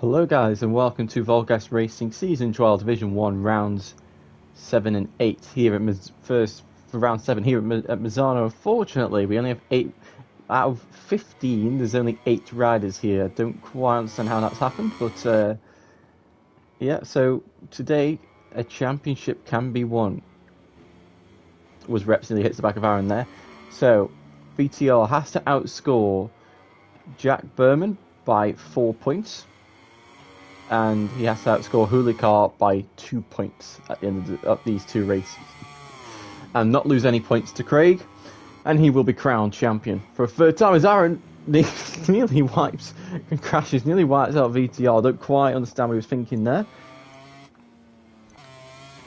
Hello guys and welcome to VollGazzRacing Season 12 Division 1 rounds 7 and 8 here at first for round 7 here at Misano. Unfortunately we only have 8 out of 15, there's only 8 riders here. I don't quite understand how that's happened, but yeah, so today a championship can be won. Was Reps nearly hits the back of Aaron there. So VTR has to outscore Jack Berman by 4 points. And he has to outscore Hulikar by 2 points at the end of these two races. And not lose any points to Craig. And he will be crowned champion. For a third time as Aaron nearly wipes and crashes, nearly wipes out VTR. I don't quite understand what he was thinking there.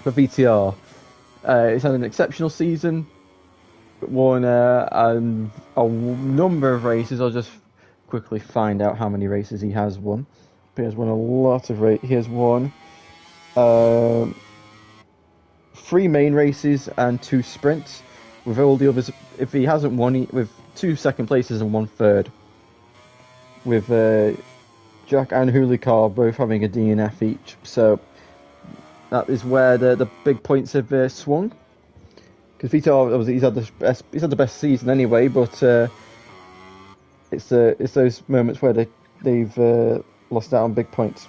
For VTR, he's had an exceptional season. Won a number of races. I'll just quickly find out how many races he has won. He has won a lot of races. He has won 3 main races and 2 sprints. With all the others, if he hasn't won, with 2 second places and 1 third. With Jack and Hulikar both having a DNF each. So that is where the big points have swung. Because Vitor, obviously, he's had the best season anyway, but it's those moments where they've lost out on big points.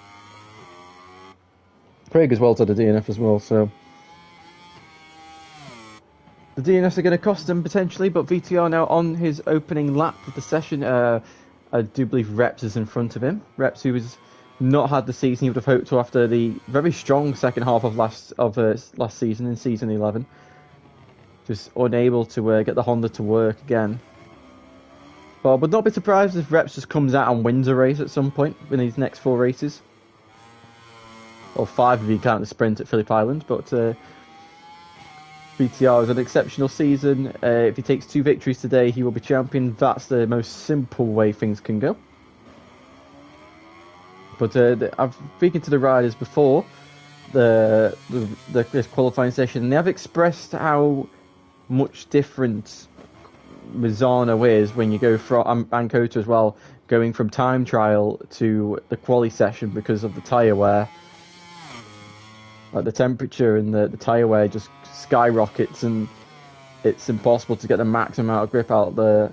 Craig as well's had a DNF as well, so the DNFs are going to cost him potentially, but VTR now on his opening lap of the session. I do believe Reps is in front of him. Reps, who has not had the season he would have hoped to after the very strong second half of last season in season 11. Just unable to get the Honda to work again. But I would not be surprised if Reps just comes out and wins a race at some point in these next 4 races. Or 5 if you count the sprint at Phillip Island. But VTR is an exceptional season. If he takes 2 victories today, he will be champion. That's the most simple way things can go. But I've speaking to the riders before this qualifying session, and they have expressed how much different Misano is when you go from, and Kota as well, going from time trial to the quali session because of the tyre wear. Like the temperature and the tyre wear just skyrockets, and it's impossible to get the maximum amount of grip out the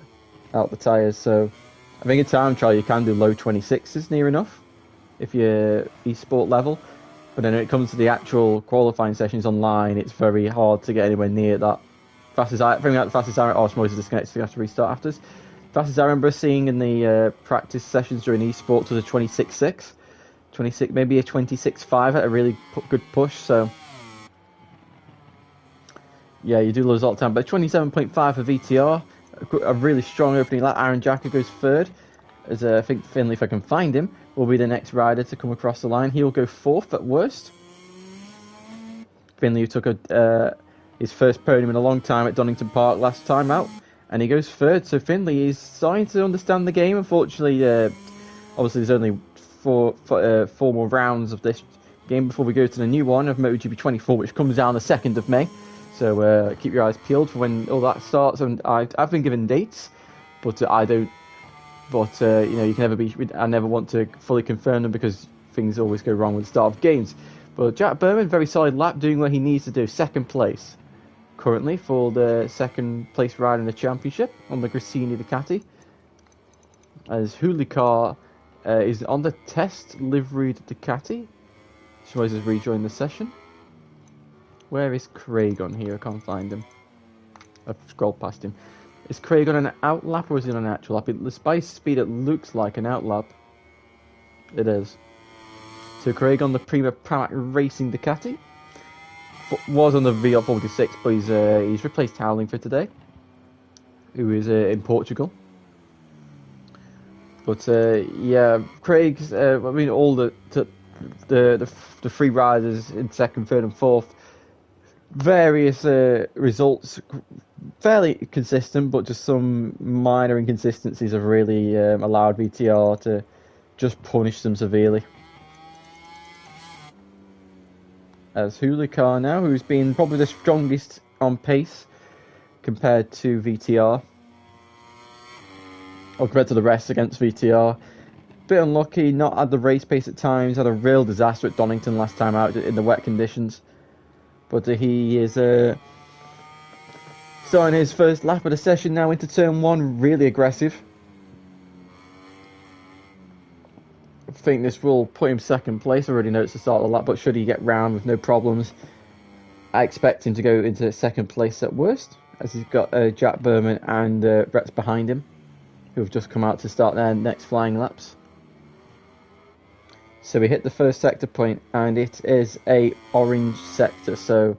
tyres. So I think in time trial you can do low 26s near enough if you're esport level, but then when it comes to the actual qualifying sessions online, it's very hard to get anywhere near that. Fastest I osmosis disconnected, so you have to restart after. Fastest I remember seeing in the practice sessions during esports was a 26.6, maybe a 26.5 at a really good push. So yeah, you do lose all the time. But 27.5 for VTR, a really strong opening lap. Aaron Jacker goes third, as I think Finley, if I can find him, will be the next rider to come across the line. He'll go 4th at worst. Finley, who took his first podium in a long time at Donington Park last time out, and he goes 3rd. So Finley is starting to understand the game. Unfortunately, obviously there's only four more rounds of this game before we go to the new one of MotoGP 24, which comes down the 2nd of May. So keep your eyes peeled for when all that starts. And I've been given dates, but I don't. But you know, you can never be. I never want to fully confirm them because things always go wrong with the start of games. But Jack Berman, very solid lap, doing what he needs to do. 2nd place currently for the 2nd place rider in the championship on the Grassini Ducati. As Hulikar is on the test liveried Ducati. Schmoes has rejoined the session. Where is Craig on here? I can't find him. I've scrolled past him. Is Craig on an out lap or is he on an actual lap? By speed it looks like an out lap. It is. So Craig on the Pramac Racing Ducati. Was on the VR46, but he's replaced Howling for today, who is in Portugal. But yeah, Craig's. I mean, all the 3 riders in 2nd, 3rd, and 4th. Various results, fairly consistent, but just some minor inconsistencies have really allowed VTR to just punish them severely. As Hulikar now, who's been probably the strongest on pace compared to VTR. or compared to the rest against VTR. bit unlucky, not had the race pace at times, had a real disaster at Donington last time out in the wet conditions. But he is starting his first lap of the session now into turn 1, really aggressive. I think this will put him second place. I already know it's the start of the lap, but should he get round with no problems, I expect him to go into second place at worst, as he's got Jack Berman and Reps behind him, who have just come out to start their next flying laps. So we hit the first sector point, and it is a orange sector. So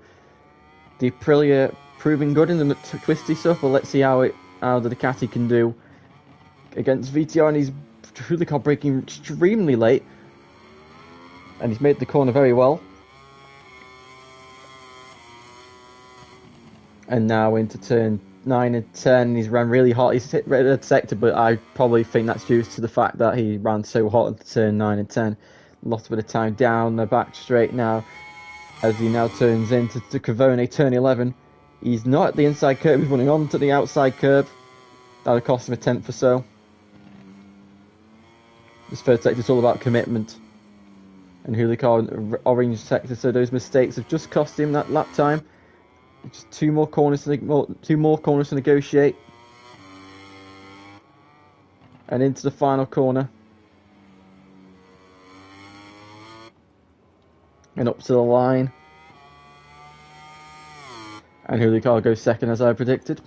the Aprilia proving good in the twisty stuff, but let's see how the Ducati can do against VTR, and he's truly car braking extremely late, and he's made the corner very well. And now into turn 9 and 10, he's ran really hot. He's hit red sector, but I probably think that's due to the fact that he ran so hot into turn 9 and 10. Lost a bit of time down the back straight now, as he now turns into Cavone, turn 11. He's not at the inside curb, he's running on to the outside curb. That'll cost him a tenth or so. This third sector is all about commitment. And Hulicar, orange sector, so those mistakes have just cost him that lap time. Just two more corners to negotiate. And into the final corner. And up to the line. And Hulicar goes second, as I predicted.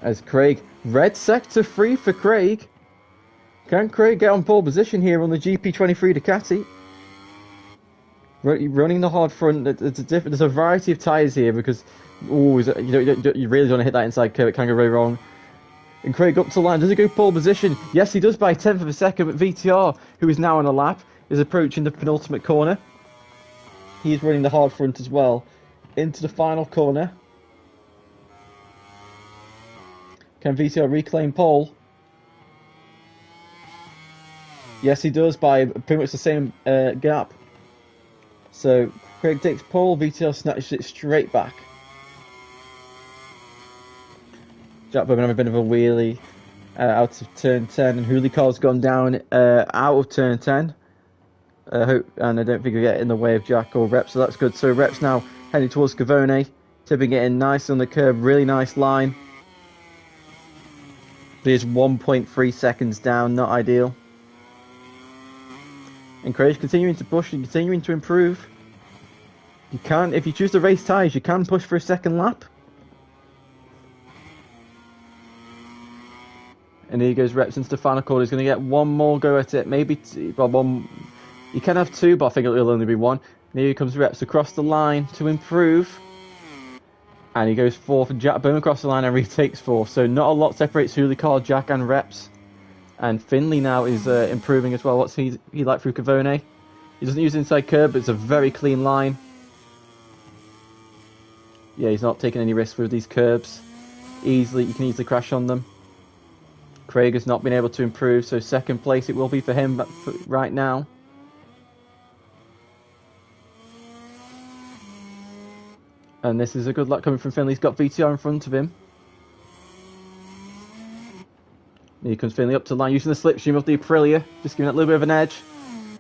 As Craig, red sector free for Craig. Can Craig get on pole position here on the GP23 Ducati? Running the hard front, there's a variety of tyres here, because you really don't want to hit that inside curve, it can go very wrong. And Craig up to the line, does he go pole position? Yes, he does by a tenth of a second, but VTR, who is now on a lap, is approaching the penultimate corner. He's running the hard front as well. Into the final corner. Can VTR reclaim pole? Yes, he does by pretty much the same gap. So Craig takes pole, VTR snatches it straight back. Jack Berman having a bit of a wheelie out of turn 10, and Hulicar's gone down out of turn 10. And I don't think he'll get in the way of Jack or Reps, so that's good. So Reps now heading towards Cavone, tipping it in nice on the curb, really nice line. But he's 1.3 seconds down, not ideal. And Craig continuing to push and continuing to improve. You can, if you choose to race tyres, you can push for a second lap. And here goes Reps into the final corner. He's going to get one more go at it, maybe two, well, one. You can have two, but I think it'll only be one. And here comes Reps across the line to improve. And he goes fourth, and Jack Berman across the line and retakes fourth. So not a lot separates Hulicar, Jack and Reps. And Finley now is improving as well. What's he like through Cavone? He doesn't use inside curb, but it's a very clean line. Yeah, he's not taking any risks with these curbs. You can easily crash on them. Craig has not been able to improve, so second place it will be for him right now. And this is a good lap coming from Finley. He's got VTR in front of him. Here comes Finley up to the line, using the slipstream of the Aprilia, just giving it a little bit of an edge.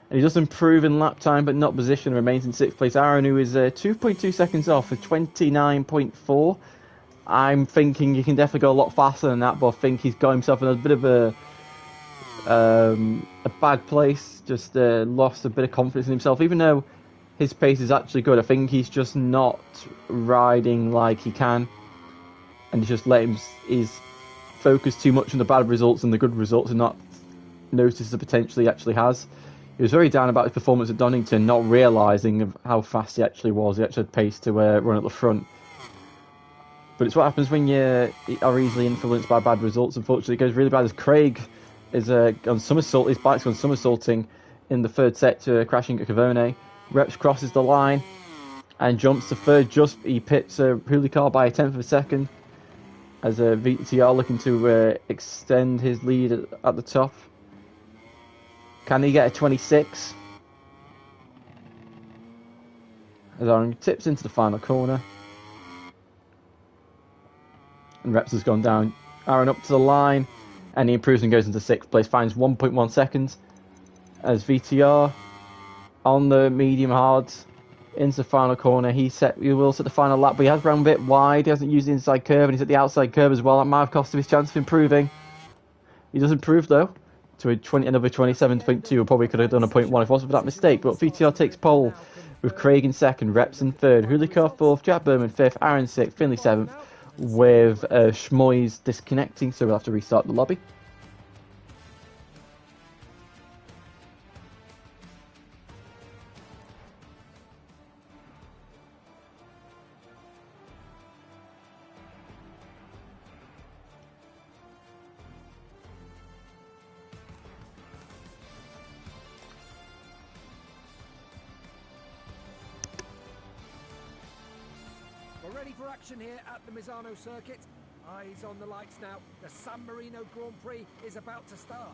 And he does improve in lap time, but not position, remains in 6th place. Aaron, who is 2.2 seconds off for 29.4. I'm thinking he can definitely go a lot faster than that, but I think he's got himself in a bit of a bad place. Just lost a bit of confidence in himself, even though his pace is actually good. I think he's just not riding like he can, and he's just he's focused too much on the bad results and the good results, and not noticed the potential he actually has. He was very down about his performance at Donington, not realising how fast he actually was. He actually had pace to run at the front. But it's what happens when you are easily influenced by bad results. Unfortunately, it goes really bad as Craig is on somersault. His bike's gone somersaulting in the third sector, crashing at Cavone. Reps crosses the line and jumps to third. He pits Hulicar by a tenth of a second, as VTR looking to extend his lead at the top. Can he get a 26? As Aaron tips into the final corner. And Reps has gone down. Aaron up to the line. and he improves and goes into 6th place, finds 1.1 seconds as VTR on the medium hards into the final corner. He will set the final lap, but he has run a bit wide. He hasn't used the inside curve, and he's at the outside curve as well. That might have cost him his chance of improving. He does improve though to another 27.2. Probably could have done a 0.1 if it wasn't for that mistake. But VTR takes pole with Craig in 2nd, Reps in 3rd, Hulikar 4th, Jack Berman 5th, Aaron 6th, Finley 7th, with Schmoyes disconnecting, so we'll have to restart the lobby. Ready for action here at the Misano circuit. Eyes on the lights now. The San Marino Grand Prix is about to start.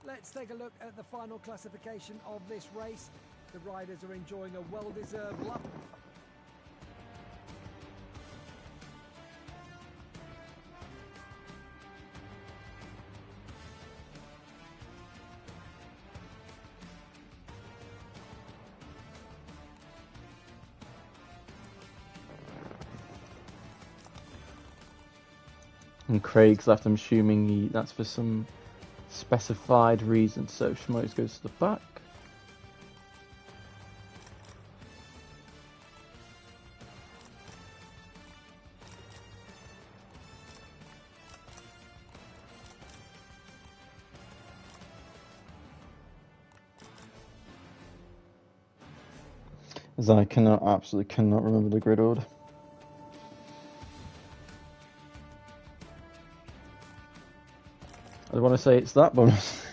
Let's take a look at the final classification of this race. The riders are enjoying a well-deserved lap. And Craig's left, I'm assuming that's for some specified reason. So Schmoes goes to the back. As I absolutely cannot remember the grid order. I want to say it's that bonus.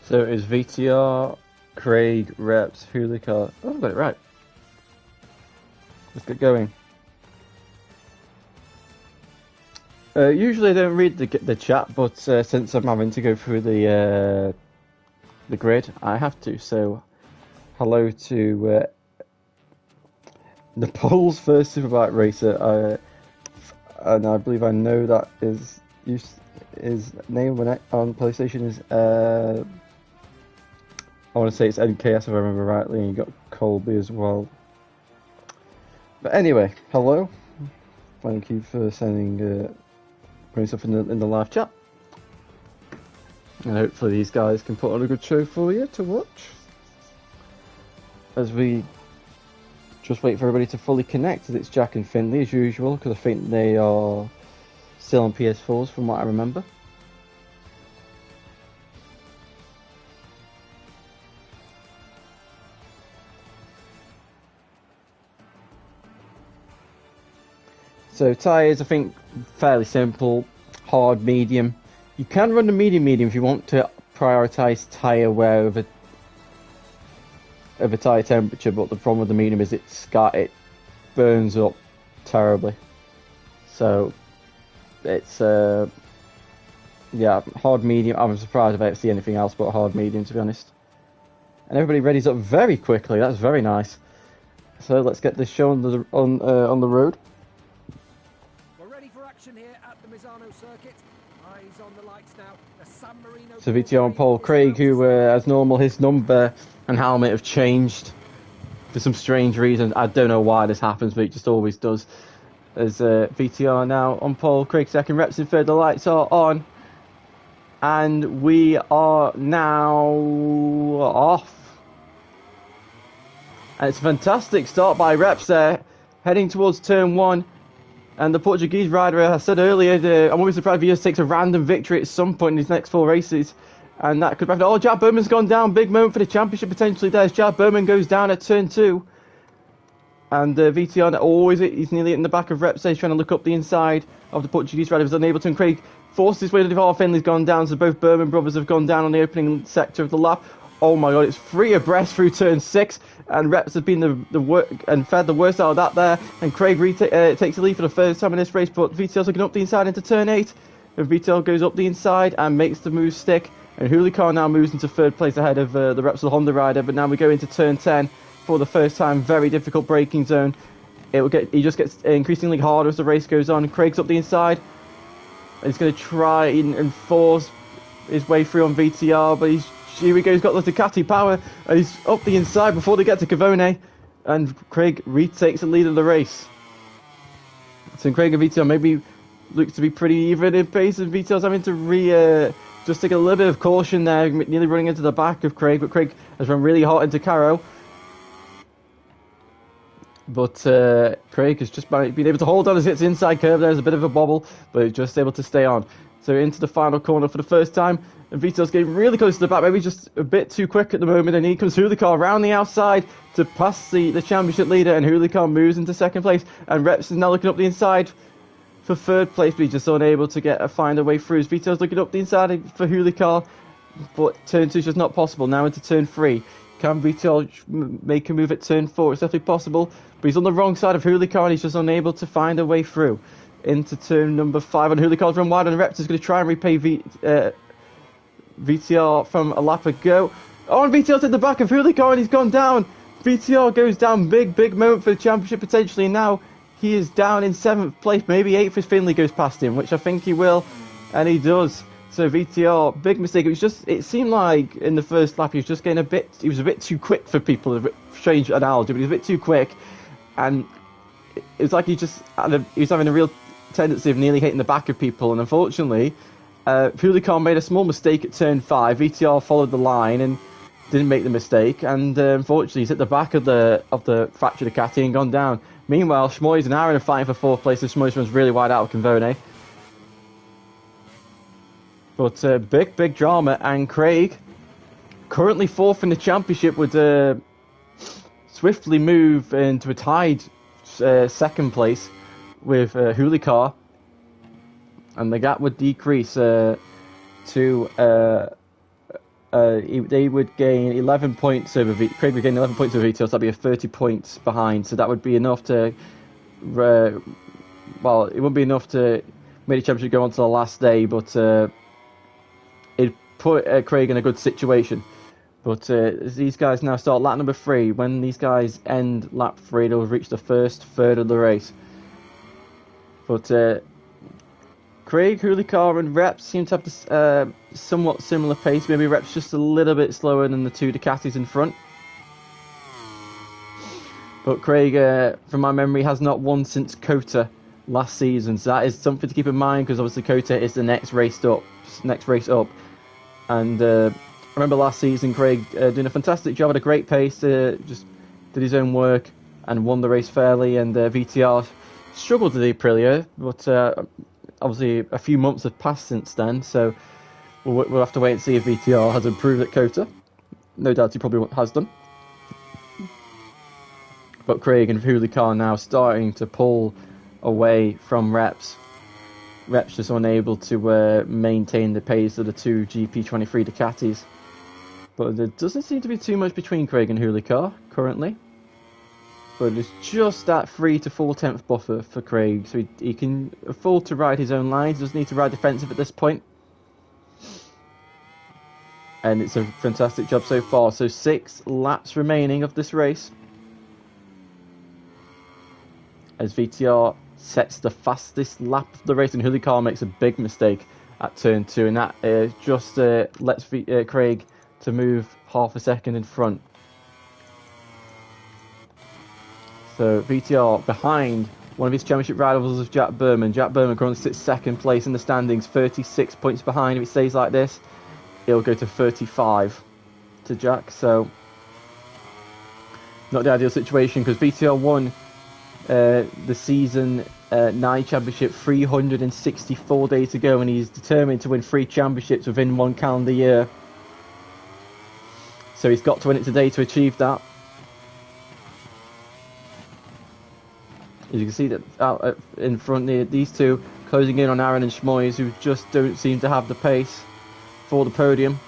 So it is VTR, Craig, Reps, Hulikar. Oh, I got it right. Let's get going. Usually I don't read the chat, but since I'm having to go through the grid, I have to. So, hello to Nepal's first Superbike racer, and I believe I know that his name on PlayStation is I want to say it's NKS if I remember rightly, and you got Colby as well. But anyway, hello. Thank you for putting stuff in the live chat. And hopefully these guys can put on a good show for you to watch. As we just wait for everybody to fully connect, as it's Jack and Finley as usual, because I think they are still on PS4s from what I remember. So tyres, I think, fairly simple, hard, medium. You can run the medium if you want to prioritise tyre wear over tyre temperature, but the problem with the medium is it burns up terribly. So it's yeah, hard medium. I'm surprised if I ever see anything else but hard medium, to be honest. And everybody readies up very quickly. That's very nice. So let's get this show on the road. Here at the Misano circuit. Eyes on the lights now. The San Marino. So VTR and Paul Craig, who as normal, his number and helmet have changed for some strange reason. I don't know why this happens, but it just always does. As VTR now on Paul Craig, second, Reps in third. The lights are on, and we are now off. And it's a fantastic start by Reps there, heading towards turn 1. And the Portuguese rider, I said earlier, I'm always surprised if he just takes a random victory at some point in his next 4 races. And that could happen. Oh, Jack Berman's gone down. Big moment for the championship potentially there. As Jack Berman goes down at turn 2. And VTR always, he's nearly in the back of Reps. He's trying to look up the inside of the Portuguese rider. Was unable to, and Craig forced his way to the far. Finley's gone down, so both Berman brothers have gone down on the opening sector of the lap. Oh my god, it's 3 abreast through turn 6, and Reps have been the work and fed the worst out of that there. And Craig takes the lead for the first time in this race, but VTR's looking up the inside into turn 8. And VTR goes up the inside and makes the move stick. And Hulicar now moves into 3rd place ahead of the Repsol Honda rider. But now we go into turn 10 for the first time. Very difficult braking zone. He just gets increasingly harder as the race goes on. Craig's up the inside. He's going to try and force his way through on VTR, but here he goes, got the Ducati power, and he's up the inside before they get to Cavone, and Craig retakes the lead of the race. So Craig and VTR maybe looks to be pretty even in pace, and VTR's having to just take a little bit of caution there, nearly running into the back of Craig, but Craig has run really hot into Caro. But Craig has just been able to hold on as he hits the inside curve. There's a bit of a bobble, but he's just able to stay on. So into the final corner for the first time, and Vito's getting really close to the back, maybe just a bit too quick at the moment, and here comes Hulicar around the outside to pass the championship leader, and Hulicar moves into 2nd place, and Reps is now looking up the inside for 3rd place, but he's just unable to find a way through. As Vito's looking up the inside for Hulicar, but turn 2 is just not possible. Now into turn 3. Can Vito make a move at turn 4? It's definitely possible, but he's on the wrong side of Hulicar, and he's just unable to find a way through. Into turn number 5, and Hulicar's run wide, and Reps is going to try and repay VTR from a lap ago. Oh, and VTR's in the back of Hulicar, and he's gone down. VTR goes down, big moment for the championship potentially, and now he is down in 7th place, maybe 8th if Finley goes past him, which I think he will, and he does. So VTR, big mistake. It seemed like in the first lap he was just getting he was a bit too quick for people, a bit strange analogy, but he was a bit too quick, and it was like he was having a real tendency of nearly hitting the back of people, and unfortunately Hulicar made a small mistake at turn 5. VTR followed the line and didn't make the mistake, and unfortunately he's hit the back of the fractured Ducati and gone down. Meanwhile, Schmoyes and Aaron are fighting for 4th place, and Schmoyes runs really wide out of Cavone. But big drama, and Craig, currently 4th in the championship, would swiftly move into a tied 2nd place with Hulicar, and the gap would decrease to they would gain 11 points over Craig would gain 11 points over Vito, so that'd be a 30 points behind, so that would be enough to well, it wouldn't be enough to make the championship go on to the last day, but it'd put Craig in a good situation. But as these guys now start lap number 3, when these guys end lap 3, they'll reach the first third of the race. But Craig, Hulicar and Reps seem to have this somewhat similar pace. Maybe Reps just a little bit slower than the 2 Ducatis in front. But Craig, from my memory, has not won since Kota last season. So that is something to keep in mind, because obviously Kota is the next race up. And I remember last season Craig doing a fantastic job at a great pace, just did his own work and won the race fairly, and VTR struggled with the Aprilia, but obviously a few months have passed since then, so we'll have to wait and see if VTR has improved at Kota. No doubt he probably has done. But Craig and Hulicar now starting to pull away from Reps. Reps just unable to maintain the pace of the 2 GP23 Ducatis. But there doesn't seem to be too much between Craig and Hulicar currently. But it's just that 3 to 4/10 buffer for Craig, so he can afford to ride his own lines. He doesn't need to ride defensive at this point. And it's a fantastic job so far. So 6 laps remaining of this race, as VTR sets the fastest lap of the race, and Hulicar makes a big mistake at turn 2, and that just lets Craig to move half a second in front. So VTR behind one of his championship rivals of Jack Berman. Jack Berman currently sits 2nd place in the standings, 36 points behind. If it stays like this, it'll go to 35 to Jack. So not the ideal situation, because VTR won the season 9 championship 364 days ago, and he's determined to win 3 championships within 1 calendar year. So he's got to win it today to achieve that. As you can see that out in front there, these two closing in on Aaron and Schmoyes, who just don't seem to have the pace for the podium.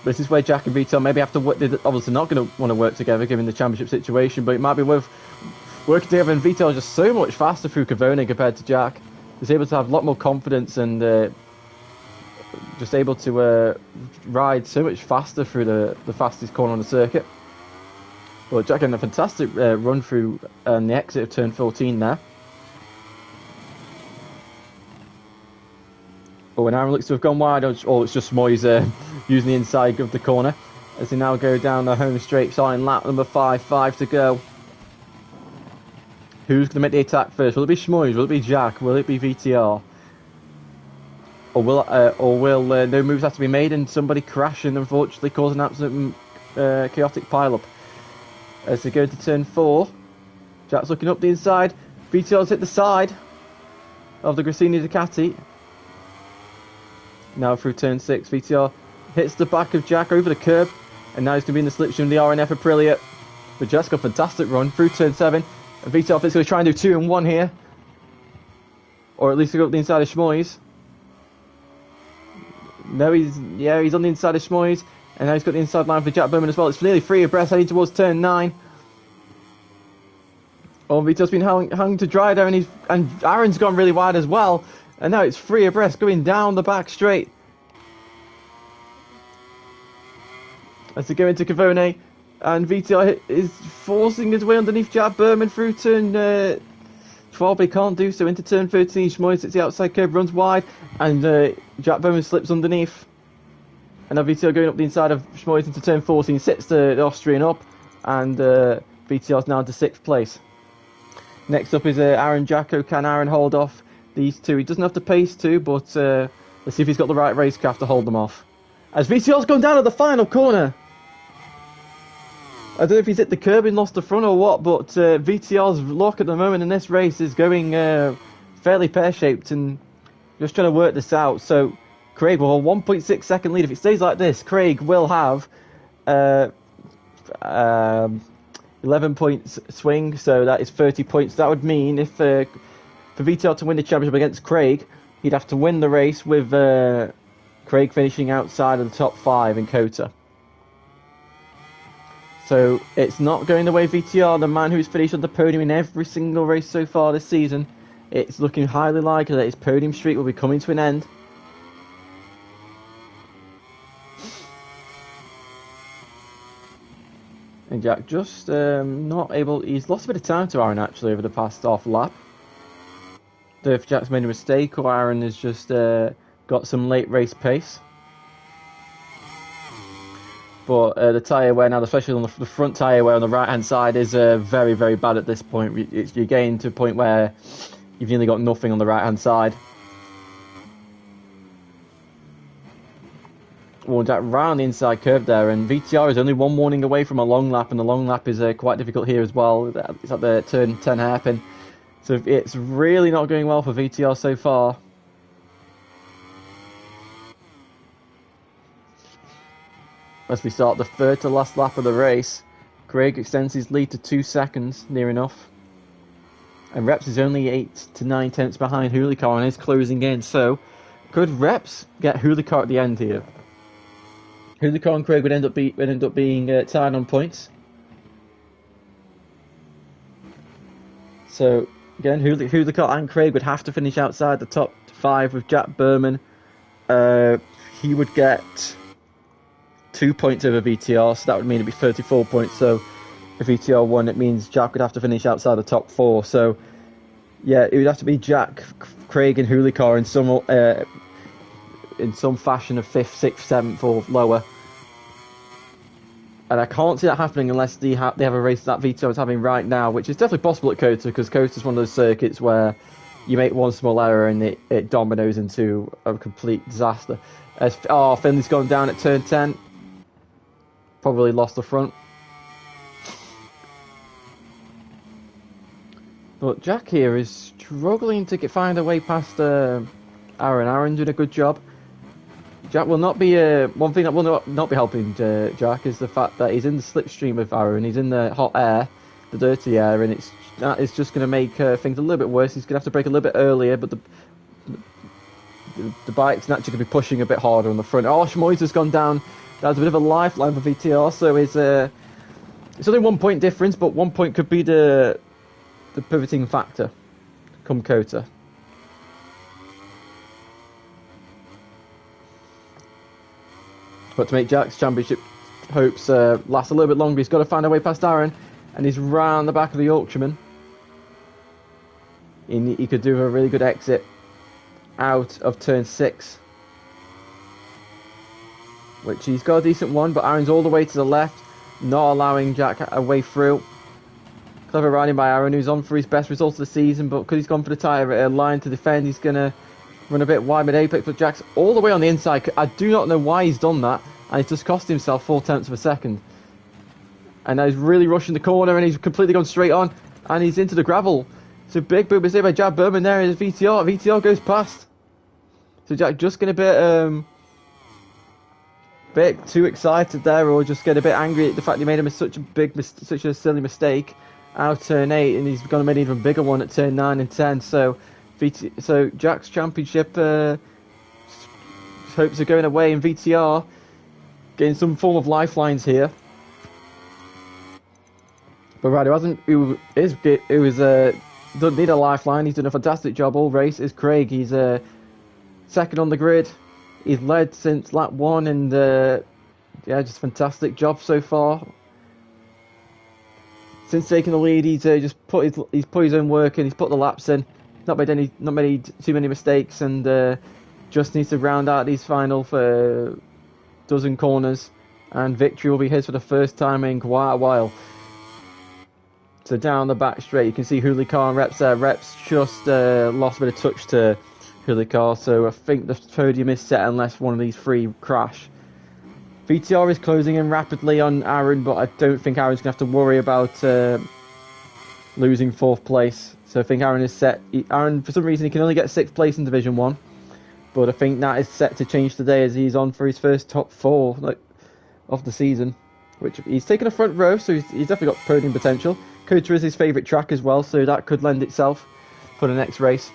This is where Jack and Vitor maybe have to work. They're obviously not going to want to work together given the championship situation, but it might be worth working together. And Vitor is just so much faster through Cavone compared to Jack. He's able to have a lot more confidence and just able to ride so much faster through the fastest corner on the circuit. Well, Jack had a fantastic run through the exit of turn 14 there. But when Aaron looks to have gone wide, it's just Schmoyes using the inside of the corner as they now go down the home straight, starting lap number 5 to go. Who's going to make the attack first? Will it be Schmoyes? Will it be Jack? Will it be VTR? Or will no moves have to be made and somebody crash and unfortunately cause an absolute chaotic pile-up? As they go into turn 4, Jack's looking up the inside. VTR's hit the side of the Gresini Ducati. Now through turn 6, VTR hits the back of Jack over the curb, and now he's going to be in the slipstream of the RNF Aprilia. But Jack's got a fantastic run through turn 7, and VTR is going to try and do 2 and 1 here, or at least go up the inside of Schmoyes. No, he's on the inside of Schmoyes. And now he's got the inside line for Jack Berman as well. It's nearly 3 abreast heading towards turn 9. Oh, Vito's been hung to dry there, and Aaron's gone really wide as well. And now it's 3 abreast going down the back straight. As they go into Cavone, and VTR is forcing his way underneath Jack Berman through turn 12, but he can't do so. Into turn 13, Schmoyes hits the outside curb, runs wide, and Jack Berman slips underneath. And now VTR going up the inside of Schmoyes into turn 14, sets the Austrian up, and VTR's now into 6th place. Next up is Aaron Jacko. Can Aaron hold off these two? He doesn't have to pace to, but let's see if he's got the right racecraft to hold them off. As VTR's gone down at the final corner. I don't know if he's hit the curb and lost the front or what, but VTR's luck at the moment in this race is going fairly pear-shaped and just trying to work this out. So Craig will hold 1.6 second lead. If it stays like this, Craig will have 11 points swing, so that is 30 points. That would mean if for VTR to win the championship against Craig, he'd have to win the race with Craig finishing outside of the top 5 in Kota. So it's not going the way VTR, the man who's finished on the podium in every single race so far this season. It's looking highly likely that his podium streak will be coming to an end. And Jack just not able. He's lost a bit of time to Aaron actually over the past half lap. So if Jack's made a mistake or Aaron has just got some late race pace. But the tyre wear now, especially on the front tyre wear on the right hand side, is very, very bad at this point. You're getting to a point where you've nearly got nothing on the right hand side. Well, Jack round the inside curve there, and VTR is only one warning away from a long lap, and the long lap is quite difficult here as well. It's at the turn 10 hairpin, so it's really not going well for VTR so far. As we start the third to last lap of the race, Craig extends his lead to 2 seconds, near enough. And Reps is only 8 to 9 tenths behind Hulicar and is closing in, so could Reps get Hulicar at the end here? Hulicar and Craig would end up being tied on points. So again, Hulicar and Craig would have to finish outside the top 5 with Jack Berman. He would get 2 points over VTR, so that would mean it'd be 34 points. So if VTR won, it means Jack would have to finish outside the top 4. So yeah, it would have to be Jack, Craig, and Hulicar in some fashion of 5th, 6th, 7th, or lower. And I can't see that happening unless they have a race that VTR is having right now, which is definitely possible at Kota, because Kota is one of those circuits where you make one small error and it dominoes into a complete disaster. Finley's gone down at turn 10. Probably lost the front. But Jack here is struggling to find a way past Aaron. Aaron doing a good job. Jack will not be one thing that will not be helping Jack is the fact that he's in the slipstream of Aaron. He's in the hot air, the dirty air, and it's that is just going to make things a little bit worse. He's going to have to brake a little bit earlier, but the bike's naturally going to be pushing a bit harder on the front. Oh, Schmoy's has gone down. That's a bit of a lifeline for VTR, so it's only 1 point difference, but 1 point could be the pivoting factor come Kota. But to make Jack's championship hopes last a little bit longer, he's got to find a way past Aaron, and he's round the back of the Yorkshireman. He could do a really good exit out of turn 6, which he's got a decent one, but Aaron's all the way to the left, not allowing Jack a way through. Clever riding by Aaron, who's on for his best result of the season, but because he's gone for the tyre line to defend, he's going to run a bit wide mid-apex, but Jack's all the way on the inside. I do not know why he's done that, and he's just cost himself 4/10 of a second. And now he's really rushing the corner, and he's completely gone straight on, and he's into the gravel. So big boomer saved by Jack Berman there is VTR. VTR goes past. So Jack just getting a bit too excited there, or just get a bit angry at the fact he made such a silly mistake out turn 8, and he's going to make an even bigger one at turn 9 and 10. So Jack's championship hopes are going away, and VTR getting some form of lifelines here. But right, who doesn't need a lifeline. He's done a fantastic job all race. Is Craig. He's second on the grid. He's led since lap 1, and just fantastic job so far. Since taking the lead, he's just put his own work in. He's put the laps in. Not made too many mistakes, and just needs to round out these final dozen corners, and victory will be his for the first time in quite a while. So down the back straight, you can see Hulicar and Reps there. Reps just lost a bit of touch to Hulicar, so I think the podium is set unless one of these three crash. VTR is closing in rapidly on Aaron, but I don't think Aaron's going to have to worry about losing 4th place. So I think Aaron is set. Aaron, for some reason, he can only get 6th place in Division 1. But I think that is set to change today as he's on for his first top 4 of the season. Which he's taken a front row, so he's definitely got podium potential. Kota is his favourite track as well, so that could lend itself for the next race.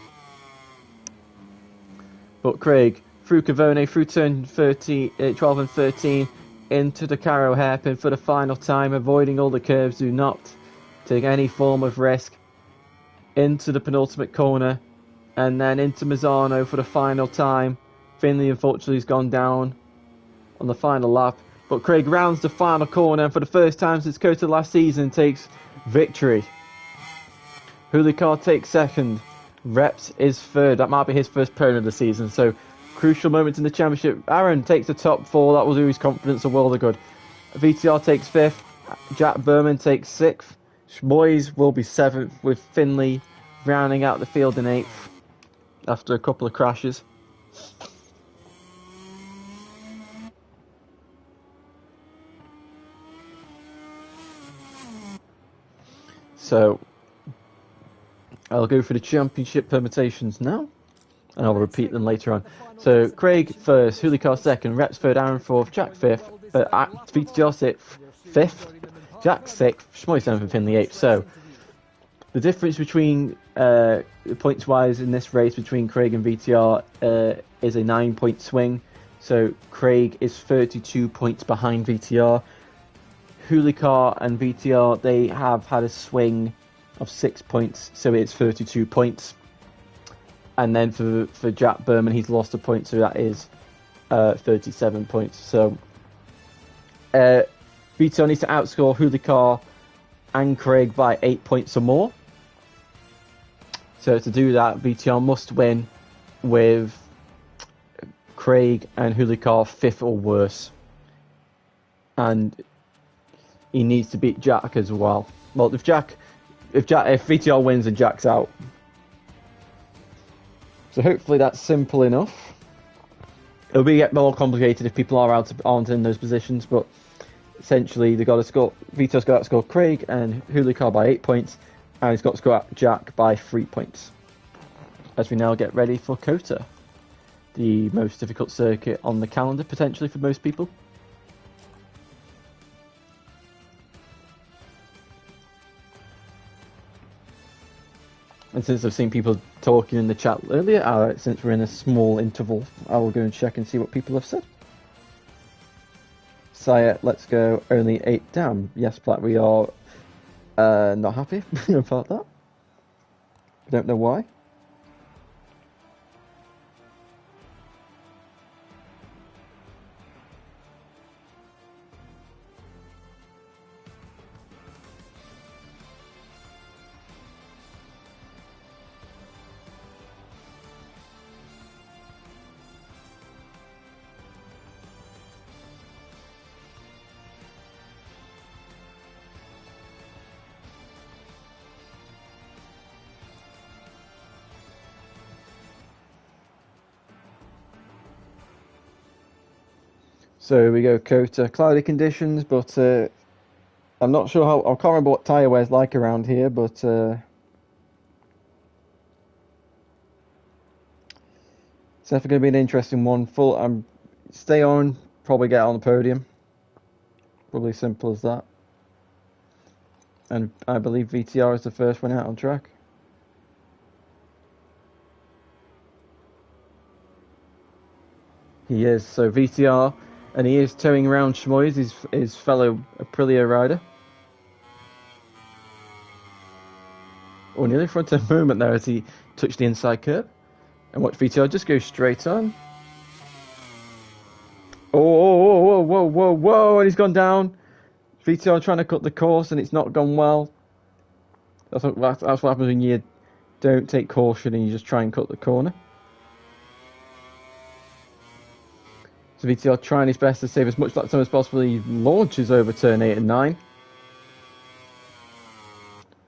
But Craig, through Cavone, through turn 12 and 13, into the Caro hairpin for the final time, avoiding all the curves, do not take any form of risk. Into the penultimate corner, and then into Mazzano for the final time. Finley unfortunately has gone down on the final lap, but Craig rounds the final corner, and for the first time since Kota last season takes victory. Hulicar takes 2nd, Reps is 3rd. That might be his first podium of the season, so crucial moments in the championship. Aaron takes the top 4, that will do his confidence a world of good. VTR takes 5th, Jack Berman takes 6th, Schmoy's will be 7th, with Finley rounding out the field in 8th after a couple of crashes. So I'll go for the championship permutations now, and I'll repeat them later on. So Craig 1st, Hulicar 2nd, Reps 3rd, Aaron 4th, Jack 5th, VTR 5th, Jack 6th, Schmoy 7th, and Finley 8th. So the difference between points wise in this race between Craig and VTR is a 9-point swing. So Craig is 32 points behind VTR. Hulicar and VTR, they have had a swing of 6 points, so it's 32 points. And then for Jack Berman, he's lost a point, so that is 37 points. So VTR needs to outscore Hulicar and Craig by 8 points or more. So to do that, VTR must win with Craig and Hulicar 5th or worse. And he needs to beat Jack as well. Well, if VTR wins, then Jack's out. So hopefully that's simple enough. It'll get more complicated if people aren't in those positions, but essentially they've got to score. VTR's got to score Craig and Hulicar by 8 points, and he's got to score Jack by 3 points. As we now get ready for Kota, the most difficult circuit on the calendar potentially for most people. And since I've seen people talking in the chat earlier, since we're in a small interval, I will go and check and see what people have said. Sire, let's go, only 8 down. Yes, Black, we are not happy about that. I don't know why. So we go Kota, cloudy conditions, but I'm not sure how. I can't remember what tyre wear's like around here, but it's definitely going to be an interesting one. Stay on, probably get on the podium. Probably simple as that. And I believe VTR is the first one out on track. He is, so VTR, and he is towing around Schmoyes, his fellow Aprilia rider. Oh, nearly front end movement there as he touched the inside curb. And watch VTR just go straight on. Oh, whoa, and he's gone down. VTR trying to cut the course and it's not gone well. That's what happens when you don't take caution and you just try and cut the corner. So VTR trying his best to save as much lap time as possible. He launches over turn 8 and 9.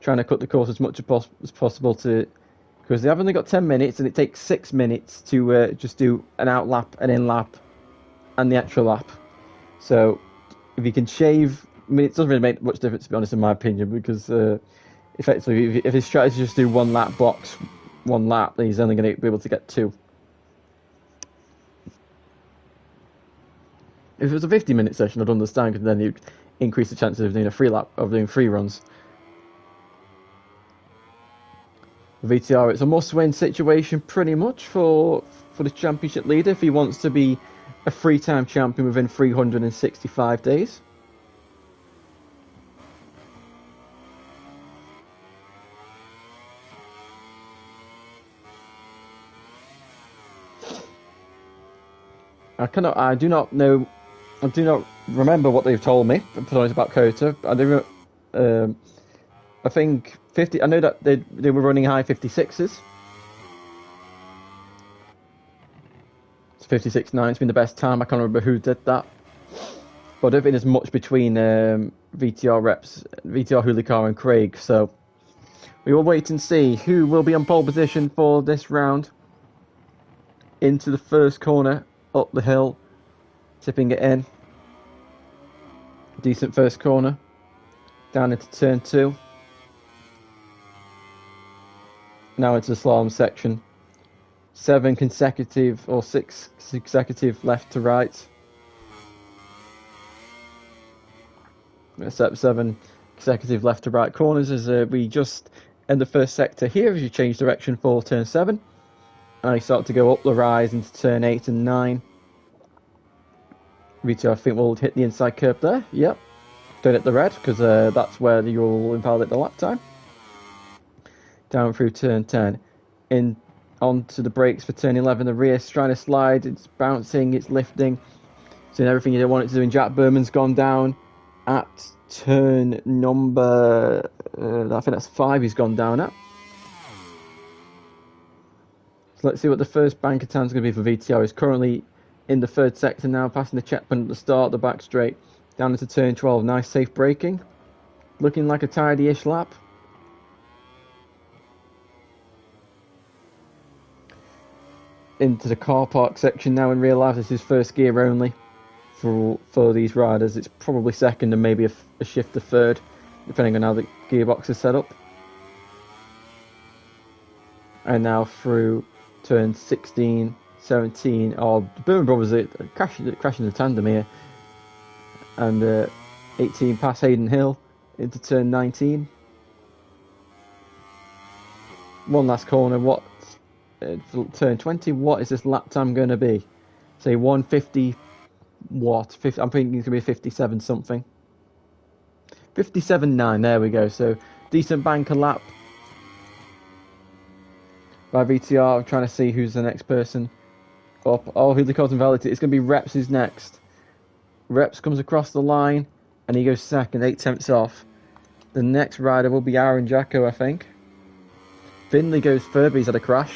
Trying to cut the course as much as possible because they have only got 10 minutes and it takes 6 minutes to just do an out lap, an in lap, and the extra lap. So if you can shave, I mean, it doesn't really make much difference to be honest, in my opinion, because effectively, if his strategy is just do one lap box, one lap, then he's only going to be able to get 2. If it was a 50-minute session, I'd understand, because then you'd increase the chances of doing a free lap, of doing 3 runs. VTR, it's a must-win situation pretty much for the championship leader if he wants to be a 3-time champion within 365 days. I do not remember what they've told me about Kota. I think 50. I know that they were running high 56s. It's 56.9. It's been the best time. I can't remember who did that, but I don't think there's much between VTR reps, VTR Hulikar and Craig. So we will wait and see who will be on pole position for this round. Into the first corner, up the hill, tipping it in. Decent first corner. Down into turn 2. Now into the slalom section. 6 consecutive left to right. 7 consecutive left to right corners as we just end the first sector here as you change direction for turn 7. And I start to go up the rise into turn 8 and 9. VTR, I think we'll hit the inside curb there. Yep. Don't hit the red because that's where you'll invalidate the lap time. Down through turn 10. In onto the brakes for turn 11. The rear is trying to slide. It's bouncing. It's lifting. It's doing everything you don't want it to do. And Jack Berman's gone down at turn number... I think that's 5 he's gone down at. So let's see what the first banker time is going to be for VTR. He's currently in the 3rd sector now, passing the checkpoint at the start, the back straight. Down into turn 12. Nice safe braking. Looking like a tidy-ish lap. Into the car park section now in real life. This is first gear only for these riders. It's probably second and maybe a shift to third, depending on how the gearbox is set up. And now through turn 16, 17. Oh, the Berman brothers are crashing the tandem here. And 18 past Hayden Hill into turn 19. one last corner. What turn 20? What is this lap time going to be? Say 150. What? 50, I'm thinking it's going to be 57 something. 57.9. There we go. So decent banker lap by VTR. I'm trying to see who's the next person up. Oh, who they call invalid? It's going to be Reps who's next. Reps comes across the line and he goes second, 8 tenths off. The next rider will be Aaron Jacko, I think. Finley goes third, but he's had a crash.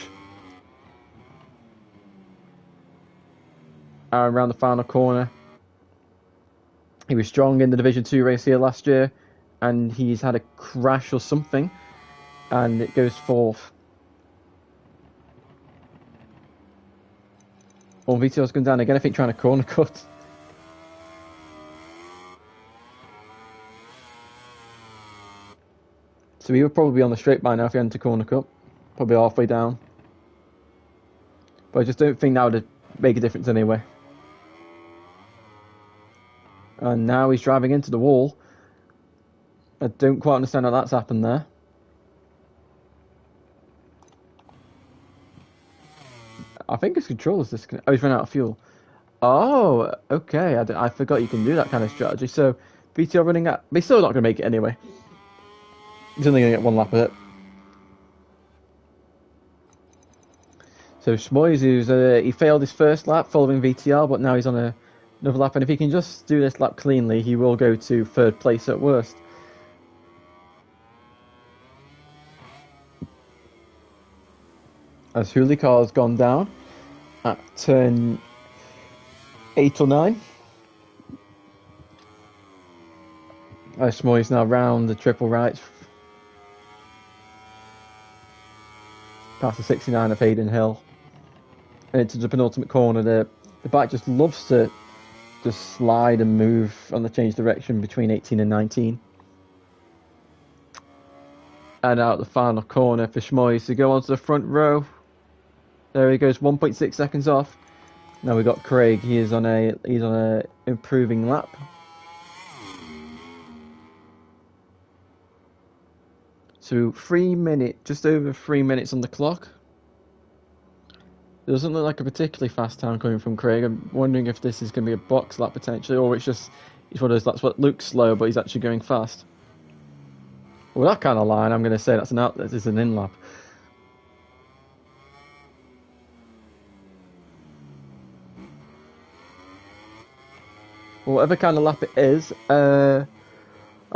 Aaron around the final corner. He was strong in the Division 2 race here last year, and he's had a crash or something, and it goes fourth. Oh, VTR's gone down again, I think, trying to corner cut. So he would probably be on the straight by now if he hadn't corner cut. Probably halfway down. But I just don't think that would make a difference anyway. And now he's driving into the wall. I don't quite understand how that's happened there. I think his controller's disconnected. Oh, he's run out of fuel. Oh, okay. I forgot you can do that kind of strategy. So, VTR running out. But he's still not going to make it anyway. He's only going to get one lap of it. So Schmoyes, he failed his first lap following VTR, but now he's on another lap. And if he can just do this lap cleanly, he will go to third place at worst. As Hulicar has gone down at turn 8 or 9. As Schmoyes now round the triple right. Past the 69 of Hayden Hill. And into the penultimate corner. The bike just loves to just slide and move on the change direction between 18 and 19. And out the final corner for Schmoyes to go onto the front row. There he goes, 1.6 seconds off. Now we've got Craig. He's on a improving lap. So 3 minutes, just over 3 minutes on the clock. It doesn't look like a particularly fast time coming from Craig. I'm wondering if this is going to be a box lap potentially, or it's one of those laps what looks slow, but he's actually going fast. Well, that kind of line, I'm going to say that's an out. This is an in lap. Well, whatever kind of lap it is, I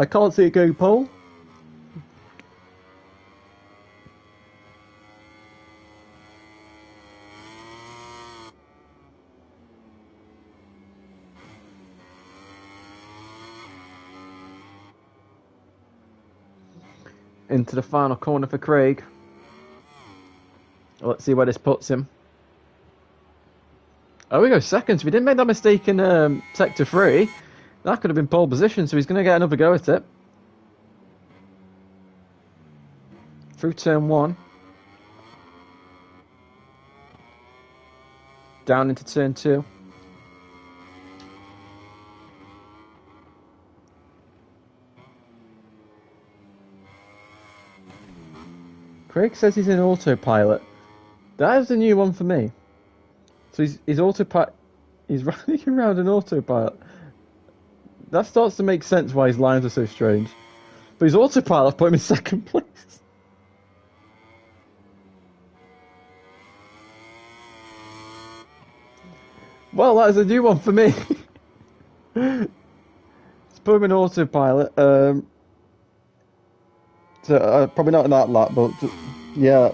can't see it going pole. Into the final corner for Craig. Let's see where this puts him. Oh, we go second. So we didn't make that mistake in sector 3. That could have been pole position, so he's going to get another go at it. Through turn 1. Down into turn 2. Craig says he's in autopilot. That is a new one for me. So he's autopilot. He's running around in autopilot. That starts to make sense why his lines are so strange. But his autopilot put him in second place. Well, that is a new one for me. Let's put him in autopilot. So probably not in that lap, but yeah,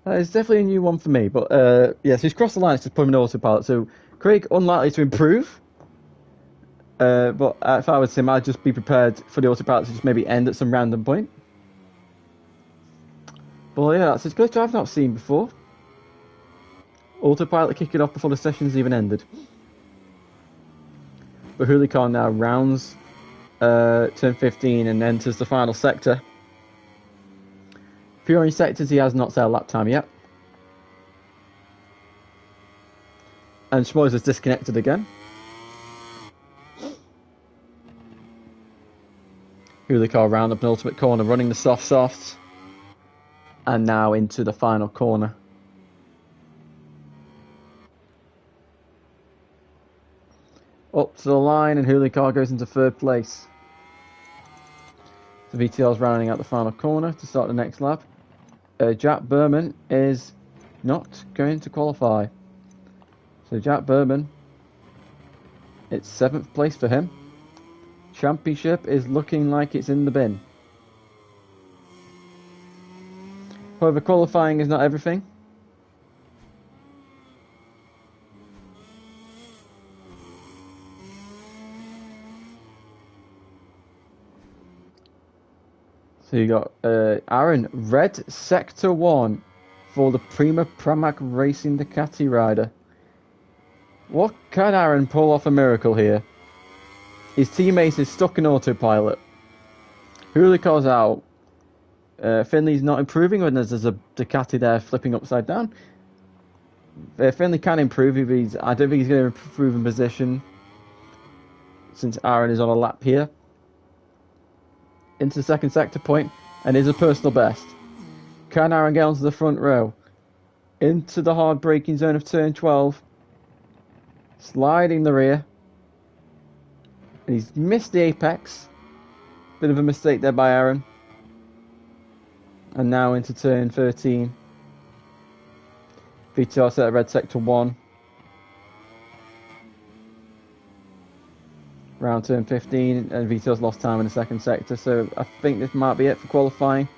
that is definitely a new one for me. But yes, he's crossed the line to put him in autopilot. So Craig unlikely to improve. But if I was him, I'd just be prepared for the autopilot to just maybe end at some random point. But yeah, that's a glitch I've not seen before. Autopilot kicking off before the session's even ended. But Hulicar now rounds turn 15 and enters the final sector. Few orange sectors, he has not set a lap time yet. And Schmoyes is disconnected again. Hulicar round the penultimate corner, running the softs. And now into the final corner. Up to the line, and Hulicar goes into third place. The VTR's rounding out the final corner to start the next lap. Jack Berman is not going to qualify. So Jack Berman, it's 7th place for him. Championship is looking like it's in the bin. However, qualifying is not everything. So you got Aaron, red sector 1 for the Prima Pramac Racing Ducati rider. What can Aaron pull off a miracle here? His teammate is stuck in autopilot. Hulicar's out. Finley's not improving when there's a Ducati there flipping upside down. Finley can improve if he's... I don't think he's going to improve in position since Aaron is on a lap here. Into the second sector point, and is a personal best. Can Aaron get onto the front row? Into the hard braking zone of turn 12. Sliding the rear. And he's missed the apex. Bit of a mistake there by Aaron. And now into turn 13. VTR set at red sector 1. Round turn 15, and VTR's lost time in the second sector, so I think this might be it for qualifying.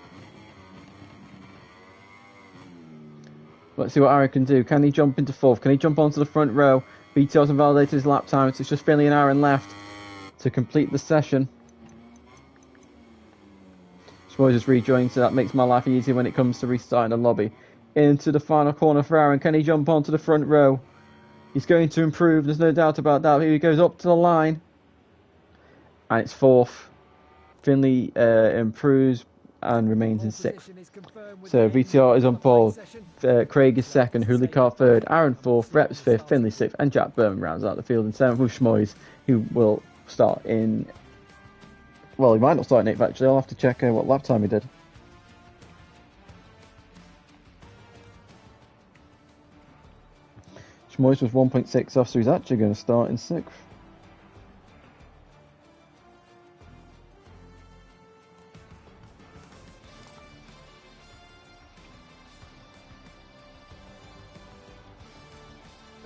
Let's see what Aaron can do. Can he jump into 4th? Can he jump onto the front row? VTR's invalidated his lap time, so it's just Finley and Aaron left to complete the session. Schmoes just rejoined, so that makes my life easier when it comes to restarting the lobby. Into the final corner for Aaron. Can he jump onto the front row? He's going to improve, there's no doubt about that. Here he goes up to the line. And it's 4th. Finley improves and remains in 6th. So VTR is on pole. Craig is 2nd. Hulicar 3rd. Aaron 4th. Reps 5th. Finley 6th. And Jack Berman rounds out the field in 7th with Schmoes, who will start in... Well, he might not start in 8th actually. I'll have to check what lap time he did. Schmoes was 1.6 off, so he's actually going to start in 6th.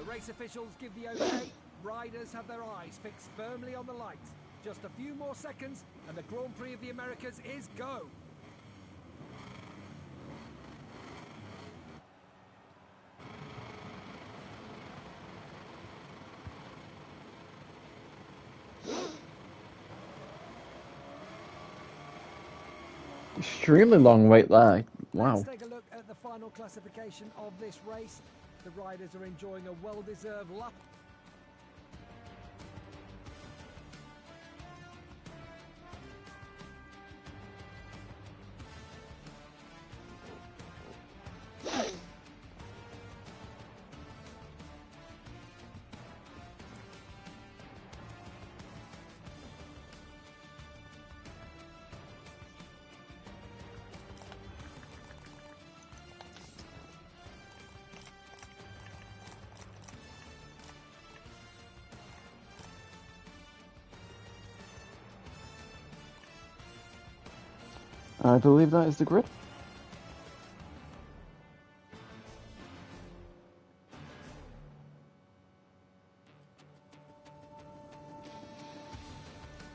Race officials give the okay. Riders have their eyes fixed firmly on the lights. Just a few more seconds and the Grand Prix of the Americas is go. Extremely long wait there. Wow. Let's take a look at the final classification of this race. The riders are enjoying a well-deserved lap. I believe that is the grid.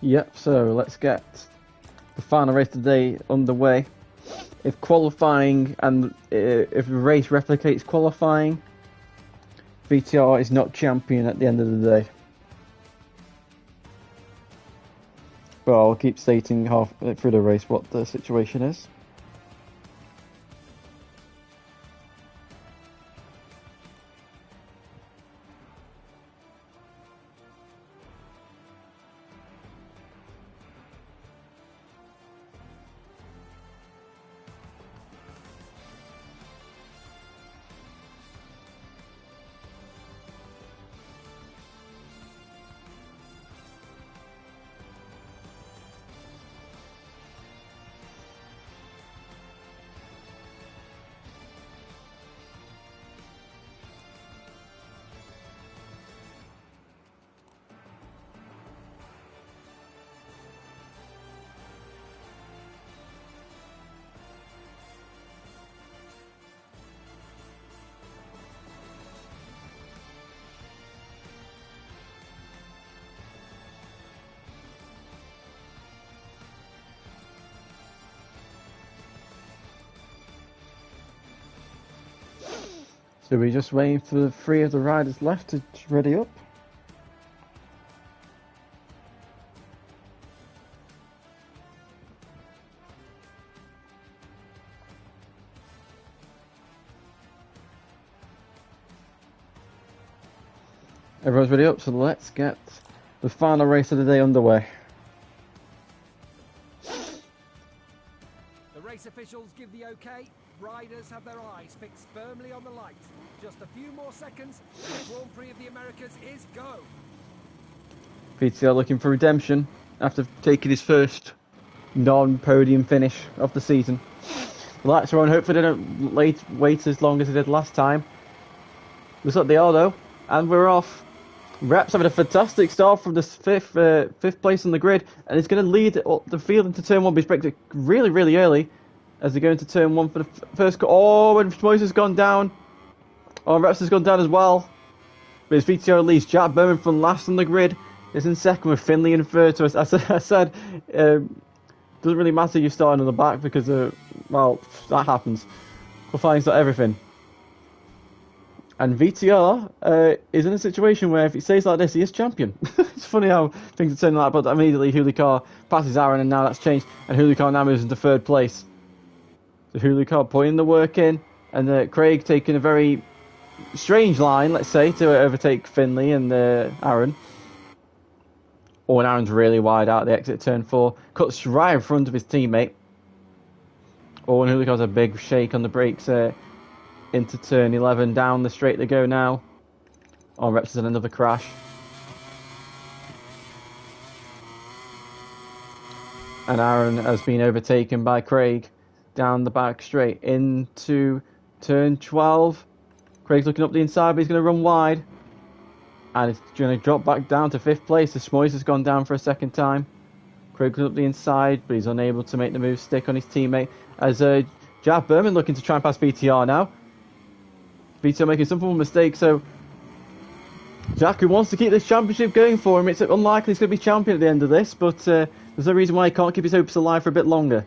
Yep, so let's get the final race today underway. If qualifying and if the race replicates qualifying, VTR is not champion at the end of the day. But I'll keep stating half through the race what the situation is. So we're just waiting for the 3 of the riders left to ready up. Everyone's ready up, so let's get the final race of the day underway. The race officials give the okay. Riders have their eyes fixed firmly on the lights. Just a few more seconds, and the Grand Prix of the Americas is go. VTR looking for redemption after taking his first non-podium finish of the season. The lights are on. Hopefully they don't wait as long as they did last time. Looks like they are though, and we're off. Reps having a fantastic start from the fifth place on the grid, and it's going to lead the field into turn 1, but he's braked it really, really early as they go into turn 1 for the first. Oh, and Moise has gone down. Oh, Reps has gone down as well. But it's VTR leads. Jack Bowman from last on the grid is in second with Finley in third. So I said, doesn't really matter you starting on the back because, well, that happens. Qualifying's not everything. And VTR is in a situation where if he stays like this, he is champion. It's funny how things are turning like that, but immediately Hulicar passes Aaron, and now that's changed, and Hulicar now moves into third place. So Hulicar putting the work in, and Craig taking a very strange line, let's say, to overtake Finley and Aaron. Oh, and Aaron's really wide out the exit turn 4, cuts right in front of his teammate. Oh, and Hulicar's a big shake on the brakes into turn 11, down the straight they go now. Oh, Reps is in another crash. And Aaron has been overtaken by Craig down the back straight into turn 12. Craig's looking up the inside, but he's going to run wide. And it's going to drop back down to 5th place. The Schmois has gone down for a second time. Craig goes up the inside, but he's unable to make the move stick on his teammate. As Jack Berman looking to try and pass VTR now. VTR making some form of mistake, so Jack, who wants to keep this championship going for him, it's unlikely he's going to be champion at the end of this, but there's no reason why he can't keep his hopes alive for a bit longer.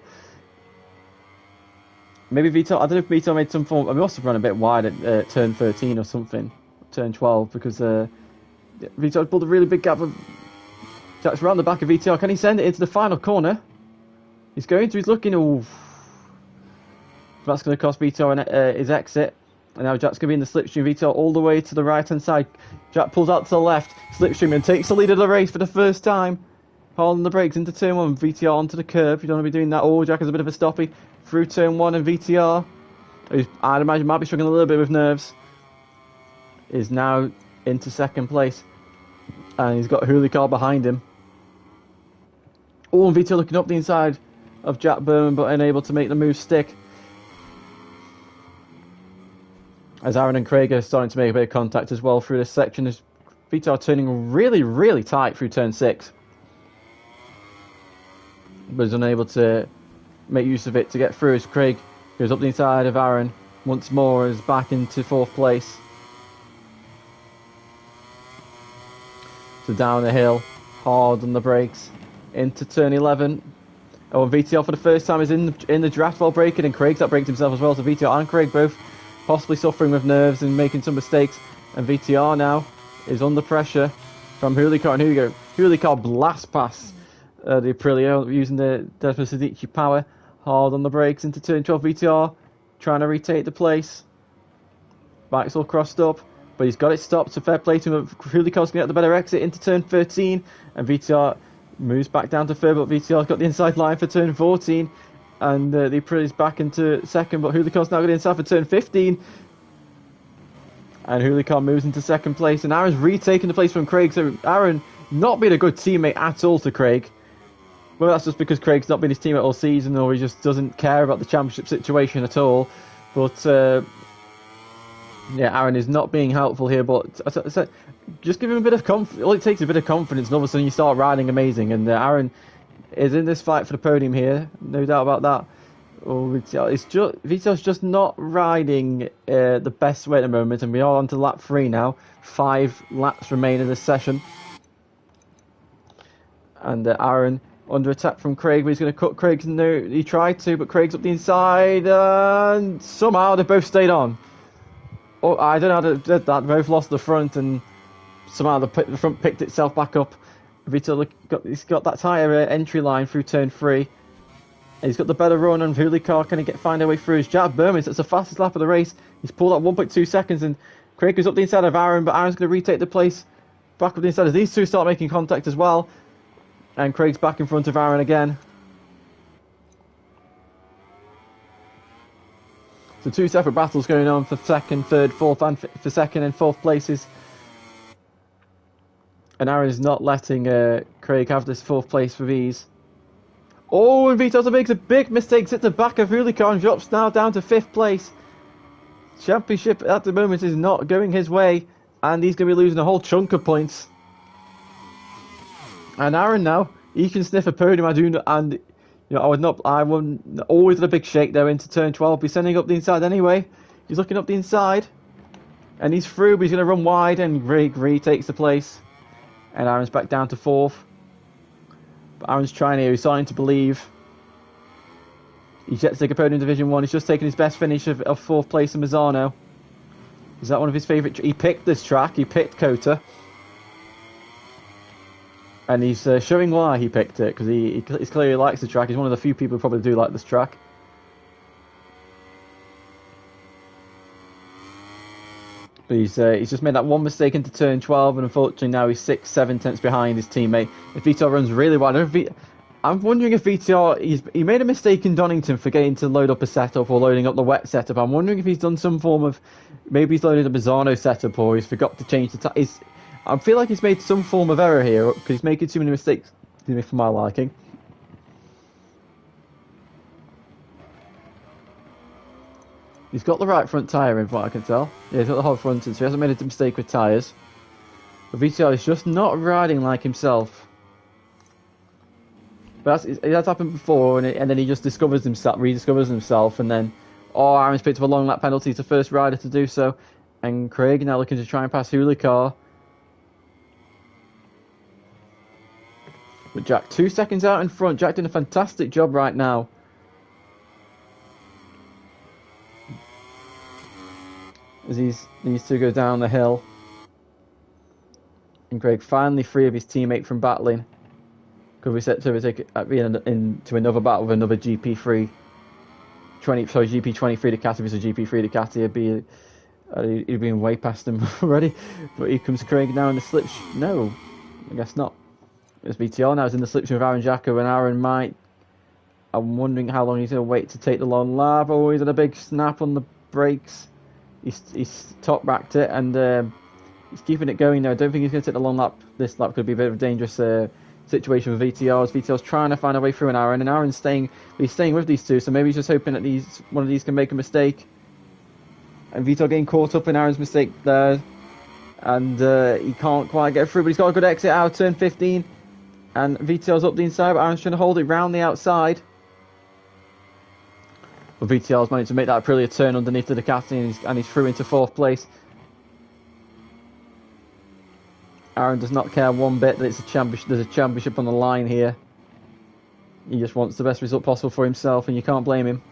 Maybe VTR, I don't know if VTR made some form, I must have run a bit wide at turn 13 or something, turn 12, because VTR pulled a really big gap. Jack's around the back of VTR, can he send it into the final corner? He's going to, he's looking, oh, that's going to cost VTR his exit. And now Jack's going to be in the slipstream. VTR all the way to the right hand side. Jack pulls out to the left, slipstream, and takes the lead of the race for the first time. Holding the brakes into turn 1, VTR onto the curb. You don't want to be doing that. Oh, Jack has a bit of a stoppie through turn 1, and VTR, who I'd imagine might be struggling a little bit with nerves, is now into second place. And he's got Hulicar behind him. Oh, and VTR looking up the inside of Jack Berman, but unable to make the move stick. As Aaron and Craig are starting to make a bit of contact as well through this section, as VTR turning really, really tight through turn 6. But is unable to make use of it to get through as Craig goes up the inside of Aaron once more, is back into 4th place. So down the hill, hard on the brakes, into turn 11. Oh, and VTR for the first time is in the draft while braking, and Craig's that braked himself as well, so VTR and Craig both possibly suffering with nerves and making some mistakes, and VTR now is under pressure from Hulicar, and Hulicar blast past the Aprilia using the Desmond Sadici power, hard on the brakes into turn 12. VTR trying to retake the place, backs all crossed up, but he's got it stopped, so fair play to him. Hulicar's going to get the better exit into turn 13, and VTR moves back down to third, but VTR's got the inside line for turn 14. And the Aprilia's back into second, but Hulicar's now got inside for turn 15. And Hulicar moves into second place, and Aaron's retaking the place from Craig. So Aaron not being a good teammate at all to Craig. Well, that's just because Craig's not been his teammate all season, or he just doesn't care about the championship situation at all. But yeah, Aaron is not being helpful here. But I said, just give him a bit of confidence. All it takes is a bit of confidence, and all of a sudden you start riding amazing. And Aaron is in this fight for the podium here, no doubt about that. Oh, VTR's just not riding the best way at the moment, and we are on to lap 3 now. 5 laps remain in this session. And Aaron under attack from Craig, but he's going to cut Craig. No, he tried to, but Craig's up the inside, and somehow they both stayed on. Oh, I don't know how to do that. Both lost the front, and somehow the front picked itself back up. Vito he's got that tighter entry line through turn 3. And he's got the better run, and Hulicar can find a way through. As Jack Berman, that's the fastest lap of the race. He's pulled up 1.2 seconds, and Craig goes up the inside of Aaron, but Aaron's going to retake the place back up the inside as these two start making contact as well. And Craig's back in front of Aaron again. So 2 separate battles going on for second, third, fourth, and for second and fourth places. And Aaron is not letting Craig have this 4th place with ease. Oh, and Vito's makes a big mistake, at the back of Hulicar and drops now down to 5th place. Championship at the moment is not going his way, and he's going to be losing a whole chunk of points. And Aaron now, he can sniff a podium. And you know, I wouldn't always a big shake there into turn 12. He's sending up the inside anyway. He's looking up the inside, and he's through, but he's going to run wide, and Greg retakes the place. And Aaron's back down to 4th. But Aaron's trying here, he's starting to believe. He's yet to take a podium in Division 1. He's just taken his best finish of 4th place in Mazzano. Is that one of his favourite? He picked this track, he picked Kota. And he's showing why he picked it, because he clearly likes the track. He's one of the few people who probably do like this track. But he's just made that one mistake into turn 12, and unfortunately now he's 6-7 tenths behind his teammate. If VTR runs really wide, I'm wondering if VTR, he made a mistake in Donington forgetting to load up a setup or loading up the wet setup. I'm wondering if he's done some form of, maybe he's loaded a Mazzano setup, or he's forgot to change the I feel like he's made some form of error here, because he's making too many mistakes for my liking. He's got the right front tyre in, from what I can tell. Yeah, he's got the whole front in, so he hasn't made a mistake with tyres. But VTR is just not riding like himself. But it has happened before, and then he just rediscovers himself, and then, oh, Aaron's picked up a long lap penalty. He's the first rider to do so. And Craig now looking to try and pass Hulicar. But Jack 2 seconds out in front. Jack doing a fantastic job right now. As he needs to go down the hill. And Craig finally free of his teammate from battling. Could be set to take into another battle with another GP3. GP23 Ducati versus GP3 Ducati. He'd been way past him already. But here comes Craig now in the slip. No, I guess not. As VTR now is in the slipstream with Aaron Jacko, and Aaron might. I'm wondering how long he's going to wait to take the long lap. Oh, he's had a big snap on the brakes. He's top racked it, and he's keeping it going now. I don't think he's going to take the long lap. This lap could be a bit of a dangerous situation for VTR. As VTR's trying to find a way through an Aaron, and Aaron's staying with these two. So maybe he's just hoping that one of these can make a mistake. And VTR getting caught up in Aaron's mistake there, and he can't quite get through. But he's got a good exit out of turn 15. And VTR's up the inside, but Aaron's trying to hold it round the outside. But VTR's managed to make that brilliant turn underneath the Ducati, and he's through into 4th place. Aaron does not care one bit that it's a championship. There's a championship on the line here. He just wants the best result possible for himself, and you can't blame him.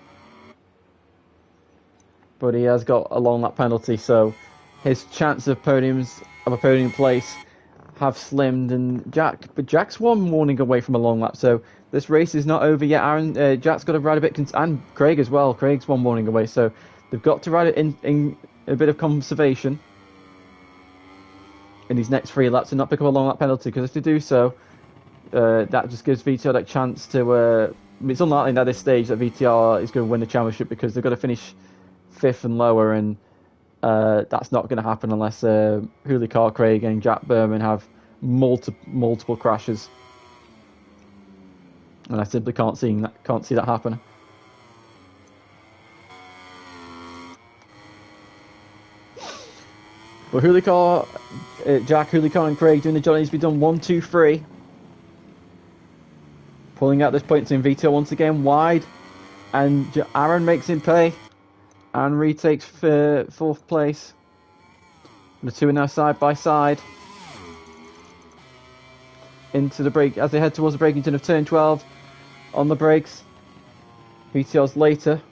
But he has got a long lap penalty, so his chance of a podium place have slimmed, and Jack's one warning away from a long lap, so this race is not over yet. Jack's got to ride a bit, and Craig as well. Craig's one warning away, so they've got to ride it in a bit of conservation in these next 3 laps and not pick up a long lap penalty, because if they do so, that just gives VTR that chance to. It's unlikely at this stage that VTR is going to win the championship, because they've got to finish 5th and lower, and that's not going to happen unless Hulicar, Craig, and Jack Berman have multiple crashes, and I simply can't see that happen. But Jack, Hulicar, and Craig doing the job needs to be done. 1, 2, 3. Pulling out this point in VTR once again wide, and Aaron makes him pay. And retakes 4th place. The two are now side by side. Into the break as they head towards the braking turn of turn 12. On the brakes. VTR's later.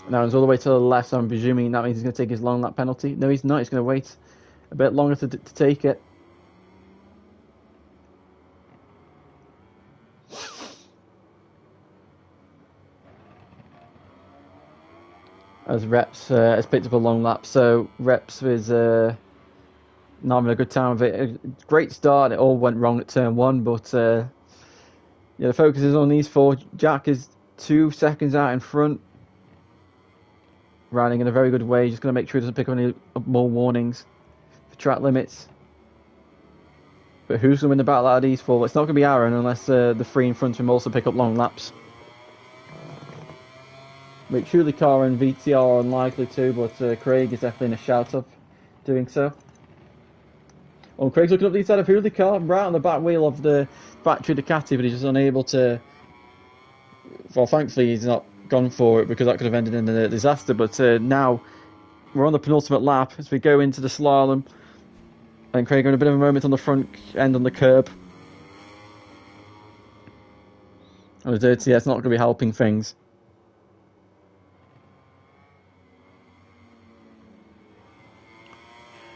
Now he's all the way to the left, so I'm presuming that means he's going to take his long lap penalty. No, he's not. He's going to wait a bit longer to take it. As Reps has picked up a long lap, so Reps is not having a good time of it. A great start. It all went wrong at turn 1, but yeah, the focus is on these 4. Jack is 2 seconds out in front, riding in a very good way. Just going to make sure he doesn't pick up any more warnings for track limits. But who's going to win the battle out of these 4? It's not going to be Aaron unless the 3 in front of him also pick up long laps. Which Hulicar and VTR are unlikely to, but Craig is definitely in a shout of doing so. Well, Craig's looking up the inside of Hulicar, right on the back wheel of the factory Ducati, but he's just unable to... Well, thankfully he's not gone for it, because that could have ended in a disaster. But now we're on the penultimate lap as we go into the slalom. And Craig having a bit of a moment on the front end on the curb. And the dirty, that's not going to be helping things.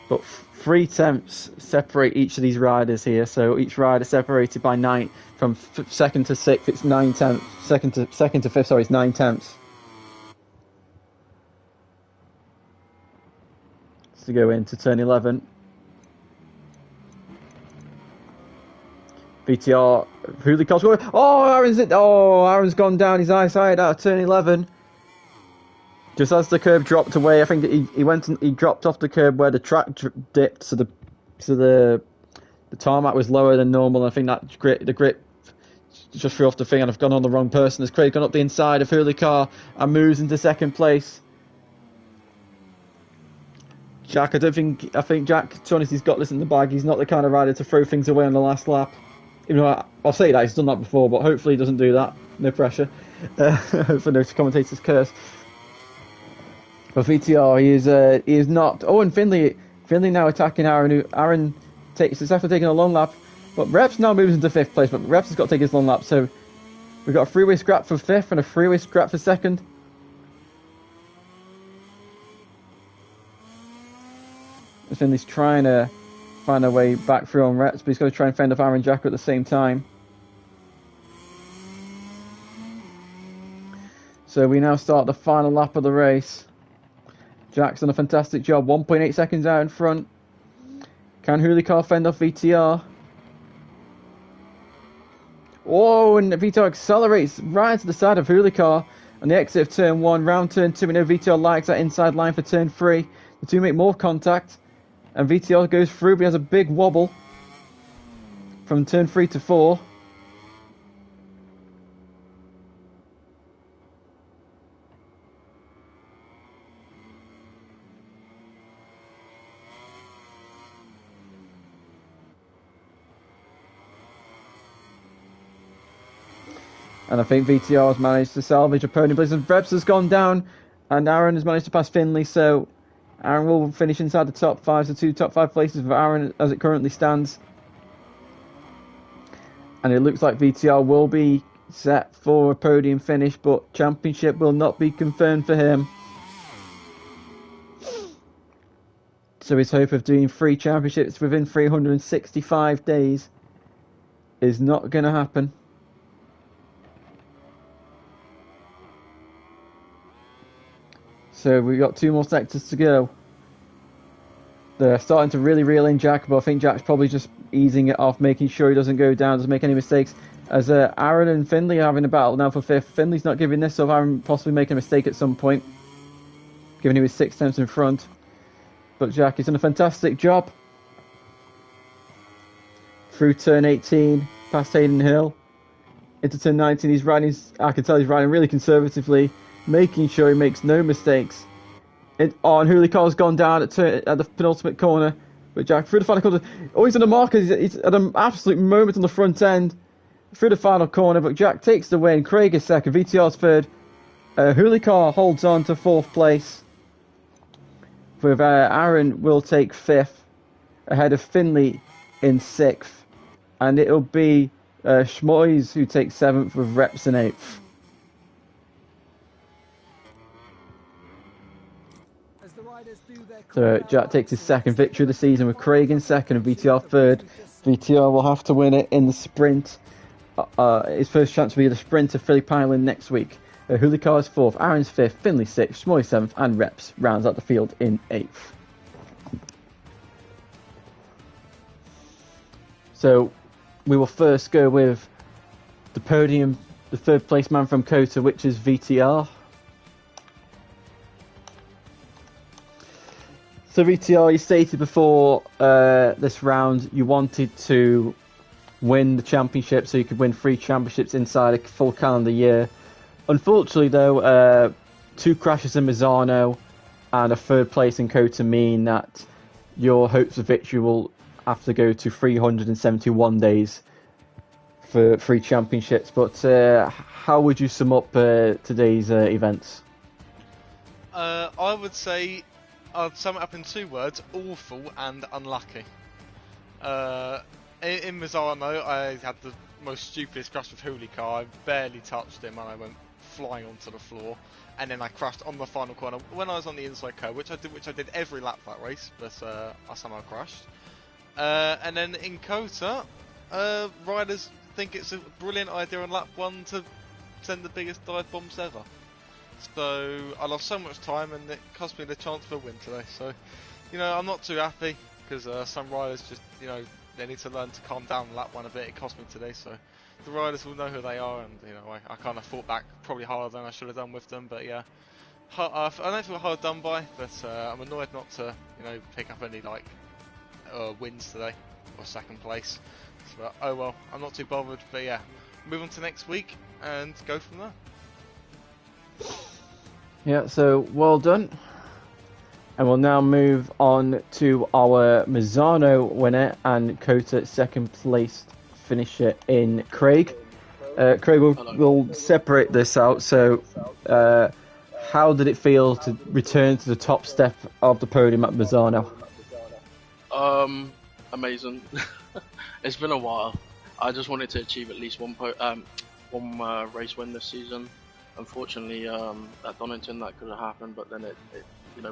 But 3 tenths separate each of these riders here, so each rider separated by 9 from 2nd to 6th. It's 9 tenths. Second to 5th. Sorry, it's 9 tenths. To go into turn 11. VTR. Hulicar's going. Oh, Aaron's gone down his eyesight out of turn 11. Just as the curb dropped away, I think he dropped off the curb where the track dipped, so the tarmac was lower than normal. And I think that the grip just threw off the thing, and I've gone on the wrong person. As Craig gone up the inside of Hulicar and moves into 2nd place. Jack, I think Jack, to be honest, he's got this in the bag. He's not the kind of rider to throw things away on the last lap. Even though I'll say that he's done that before, but hopefully he doesn't do that. No pressure. For no commentator's curse. For VTR, he is not. Oh, and Finley now attacking Aaron. Aaron is after taking a long lap, but Reps now moves into 5th place. But Reps has got to take his long lap, so we've got a 3-way scrap for 5th and a 3-way scrap for 2nd. Finley's trying to find a way back through on Reps, but he's got to try and fend off Aaron Jacker at the same time. So we now start the final lap of the race. Jack's done a fantastic job, 1.8 seconds out in front. Can Hulicar fend off VTR? Oh, and VTR accelerates right to the side of Hulicar on the exit of turn 1, round turn 2. We know VTR likes that inside line for turn 3. The two make more contact, and VTR goes through, but he has a big wobble from turn 3 to 4. And I think VTR has managed to salvage a podium place. And Rebs has gone down, and Aaron has managed to pass Finley. So Aaron will finish inside the top 5. So 2 top 5 places for Aaron as it currently stands. And it looks like VTR will be set for a podium finish, but championship will not be confirmed for him. So his hope of doing 3 championships within 365 days is not going to happen. So we've got 2 more sectors to go. They're starting to really reel in Jack, but I think Jack's probably just easing it off, making sure he doesn't go down, doesn't make any mistakes. As Aaron and Finley are having a battle now for 5th. Finley's not giving this, so Aaron possibly making a mistake at some point, given he was 6 tenths in front. But Jack has done a fantastic job. Through turn 18, past Hayden Hill, into turn 19, he's riding, I can tell he's riding really conservatively, making sure he makes no mistakes. And Hulicar's gone down at the penultimate corner, but Jack through the final corner. Oh, he's on the marker. He's at an absolute moment on the front end through the final corner, but Jack takes the win. Craig is 2nd, VTR's 3rd. Hulicar holds on to 4th place. With Aaron will take 5th, ahead of Finley in 6th, and it'll be Schmoyes who takes 7th with Reps in 8th. as the riders do their So Jack takes his second victory of the season with Craig in second and VTR third. VTR will have to win it in the sprint. His first chance will be the sprint of Phillip Island next week. Hulicar is fourth, Aaron's fifth, Finley sixth, Schmoy seventh, and Reps rounds out the field in eighth. So we will first go with the podium, the third place man from Kota, which is VTR. So VTR, you stated before this round you wanted to win the championship so you could win 3 championships inside a full calendar year. Unfortunately though, 2 crashes in Misano and a third place in Kota mean that your hopes of victory will have to go to 371 days for 3 championships. But how would you sum up today's events? I would say I'd sum it up in 2 words: awful and unlucky. In Misano, I had the most stupidest crash with Hulicar. I barely touched him and I went flying onto the floor, and then I crashed on the final corner when I was on the inside curve, which I did every lap that race, but I somehow crashed. And then in Kota, riders think it's a brilliant idea on lap 1 to send the biggest dive bombs ever. So I lost so much time and it cost me the chance for a win today. So, I'm not too happy because some riders just, they need to learn to calm down on lap 1 a bit. It cost me today, so the riders will know who they are, and I kind of fought back probably harder than I should have done with them. But yeah, I don't feel hard done by, but I'm annoyed not to pick up any wins today or second place. So, oh well, I'm not too bothered. But yeah, move on to next week and go from there. Yeah, so well done. And we'll now move on to our Misano winner and Kota second place finisher in Craig. Craig, we'll separate this out. So, how did it feel to return to the top step of the podium at Misano? Amazing. It's been a while. I just wanted to achieve at least one race win this season. Unfortunately, at Donington that could have happened, but then it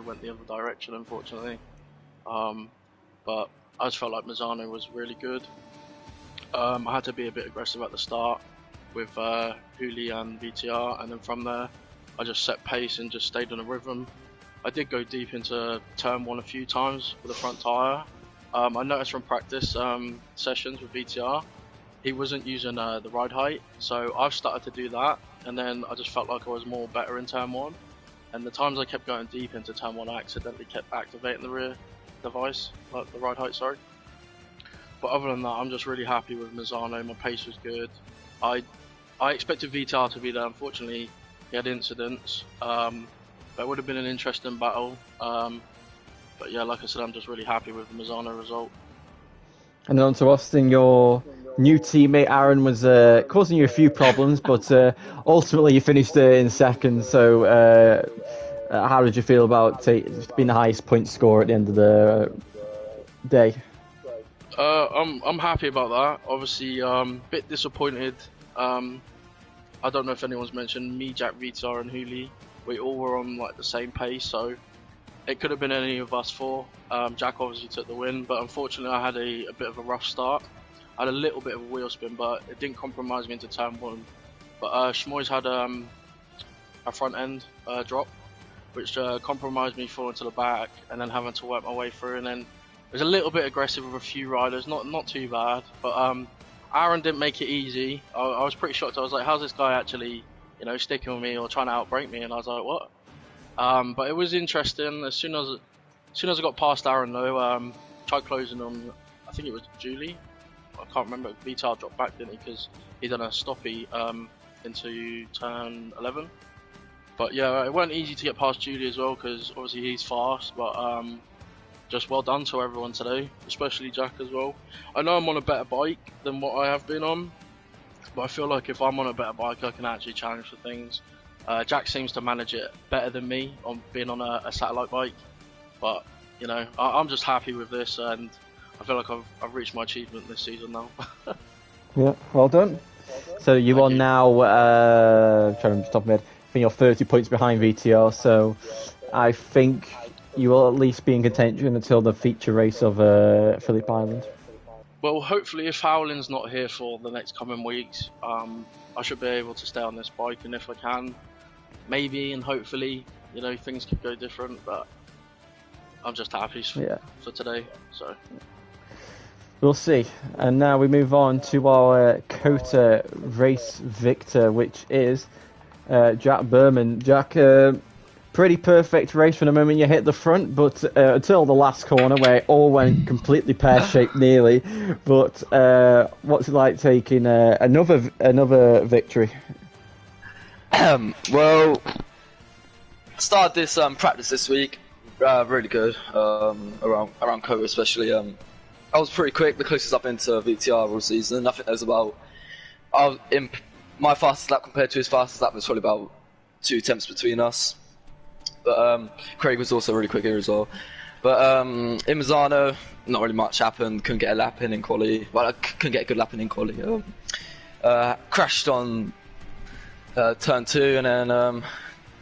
went the other direction, unfortunately. But I just felt like Misano was really good. I had to be a bit aggressive at the start with Huli and VTR, and then from there I just set pace and just stayed on a rhythm. I did go deep into turn 1 a few times with the front tyre. I noticed from practice sessions with VTR, he wasn't using the ride height, so I've started to do that, and then I just felt like I was better in turn 1. And the times I kept going deep into turn 1, I accidentally kept activating the rear device, like the ride height, sorry. But other than that, I'm just really happy with Misano. My pace was good. I expected VTR to be there. Unfortunately, he had incidents. But it would have been an interesting battle. But yeah, like I said, I'm just really happy with the Misano result. And then on to Austin, your new teammate Aaron was causing you a few problems, but ultimately you finished in second. So how did you feel about being the highest point scorer at the end of the day? I'm happy about that. Obviously, bit disappointed. I don't know if anyone's mentioned me, Jack, Vitar, and Huli. We all were on the same pace, so it could have been any of us 4. Jack obviously took the win, but unfortunately I had a bit of a rough start. I had a little bit of a wheel spin, but it didn't compromise me into turn 1. But Schmoy's had a front end drop, which compromised me falling to the back and then having to work my way through. And then it was a little bit aggressive with a few riders, not too bad. But Aaron didn't make it easy. I was pretty shocked. I was like, how's this guy actually, sticking with me or trying to outbrake me? And I was like, what? But it was interesting. As soon as I got past Aaron though, tried closing on, I think it was Julie. I can't remember. Vitar dropped back, didn't he? Because he done a stoppie into turn 11. But yeah, it wasn't easy to get past Julie as well because obviously he's fast. But just well done to everyone today, especially Jack as well. I know I'm on a better bike than what I have been on, but I feel like if I'm on a better bike, I can actually challenge for things. Jack seems to manage it better than me on being on a satellite bike. But I'm just happy with this, and I feel like I've reached my achievement this season now. Yeah, well done. So you are now trying to stop mid. I think you're 30 points behind VTR. So I think you will at least be in contention until the feature race of Phillip Island. Well, hopefully, if Howling's not here for the next coming weeks, I should be able to stay on this bike, and if I can, maybe and hopefully, you know, things could go different. But I'm just happy for today. So we'll see. And now we move on to our COTA race victor, which is Jack Berman. Jack, pretty perfect race from the moment you hit the front, but until the last corner where it all went completely pear-shaped nearly. But what's it like taking another victory? Well, started this practice this week. Really good around COTA especially. I was pretty quick, the closest I've been to VTR all season. I think there's my fastest lap compared to his fastest lap was probably about 2 attempts between us. But Craig was also really quick here as well. But in Misano, not really much happened. Couldn't get a lap in quali. Well, I couldn't get a good lap in quali. Crashed on turn 2 and then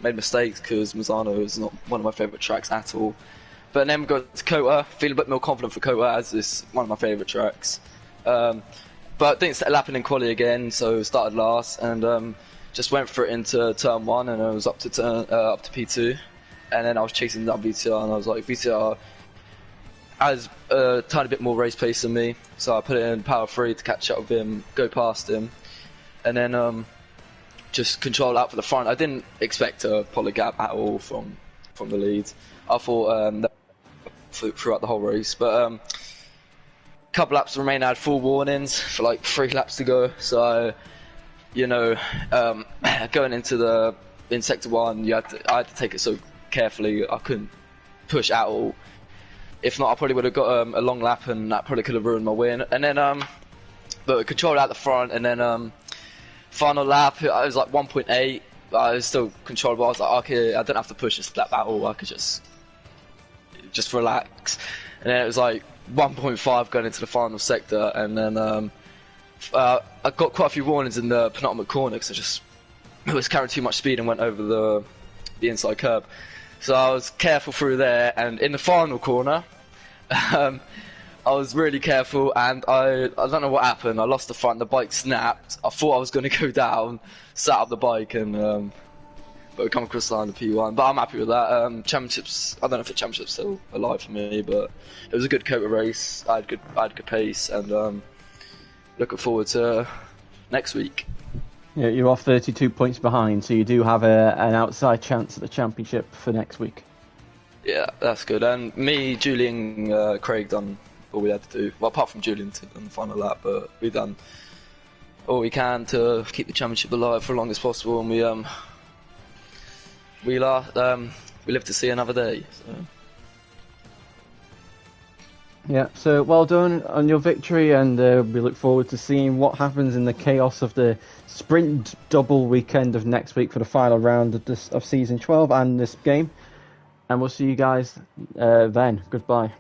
made mistakes because Misano is not one of my favourite tracks at all. But then we got to COTA, feeling a bit more confident for COTA as it's one of my favourite tracks. But didn't set a lap in quali again, so started last and just went for it into turn 1 and I was up to P2. And then I was chasing down VTR and I was like, VTR has a tiny bit more race pace than me, so I put it in power 3 to catch up with him, go past him, and then just control out for the front. I didn't expect to pull a gap at all from the lead. I thought that throughout the whole race, but a couple laps remain. I had 4 warnings for like 3 laps to go, so you know, going into in sector 1, I had to take it so carefully. I couldn't push at all. If not, I probably would have got a long lap, and that probably could have ruined my win. And then, but we controlled out the front, and then final lap, I was like 1.8. I was still controllable. I was like, okay, I don't have to push this lap at all. I could just relax. And then it was like 1.5 going into the final sector, and then I got quite a few warnings in the penultimate corner because I was carrying too much speed and went over the inside curb. So I was careful through there, and in the final corner, I was really careful, and I don't know what happened. I lost the front, the bike snapped. I thought I was going to go down, sat up the bike, and but we come across the line of P1. But I'm happy with that. Championships, I don't know if the championship's still alive for me, but it was a good COTA race. I had good pace, and looking forward to next week. Yeah, you're off 32 points behind, so you do have an outside chance at the championship for next week. Yeah, that's good. And me, Julian, Craig done all we had to do. Well, apart from Julian on the final lap, but we've done all we can to keep the championship alive for as long as possible, and we live to see another day. So. Yeah, so well done on your victory, and we look forward to seeing what happens in the chaos of the sprint double weekend of next week for the final round of season 12 and this game. And we'll see you guys then. Goodbye.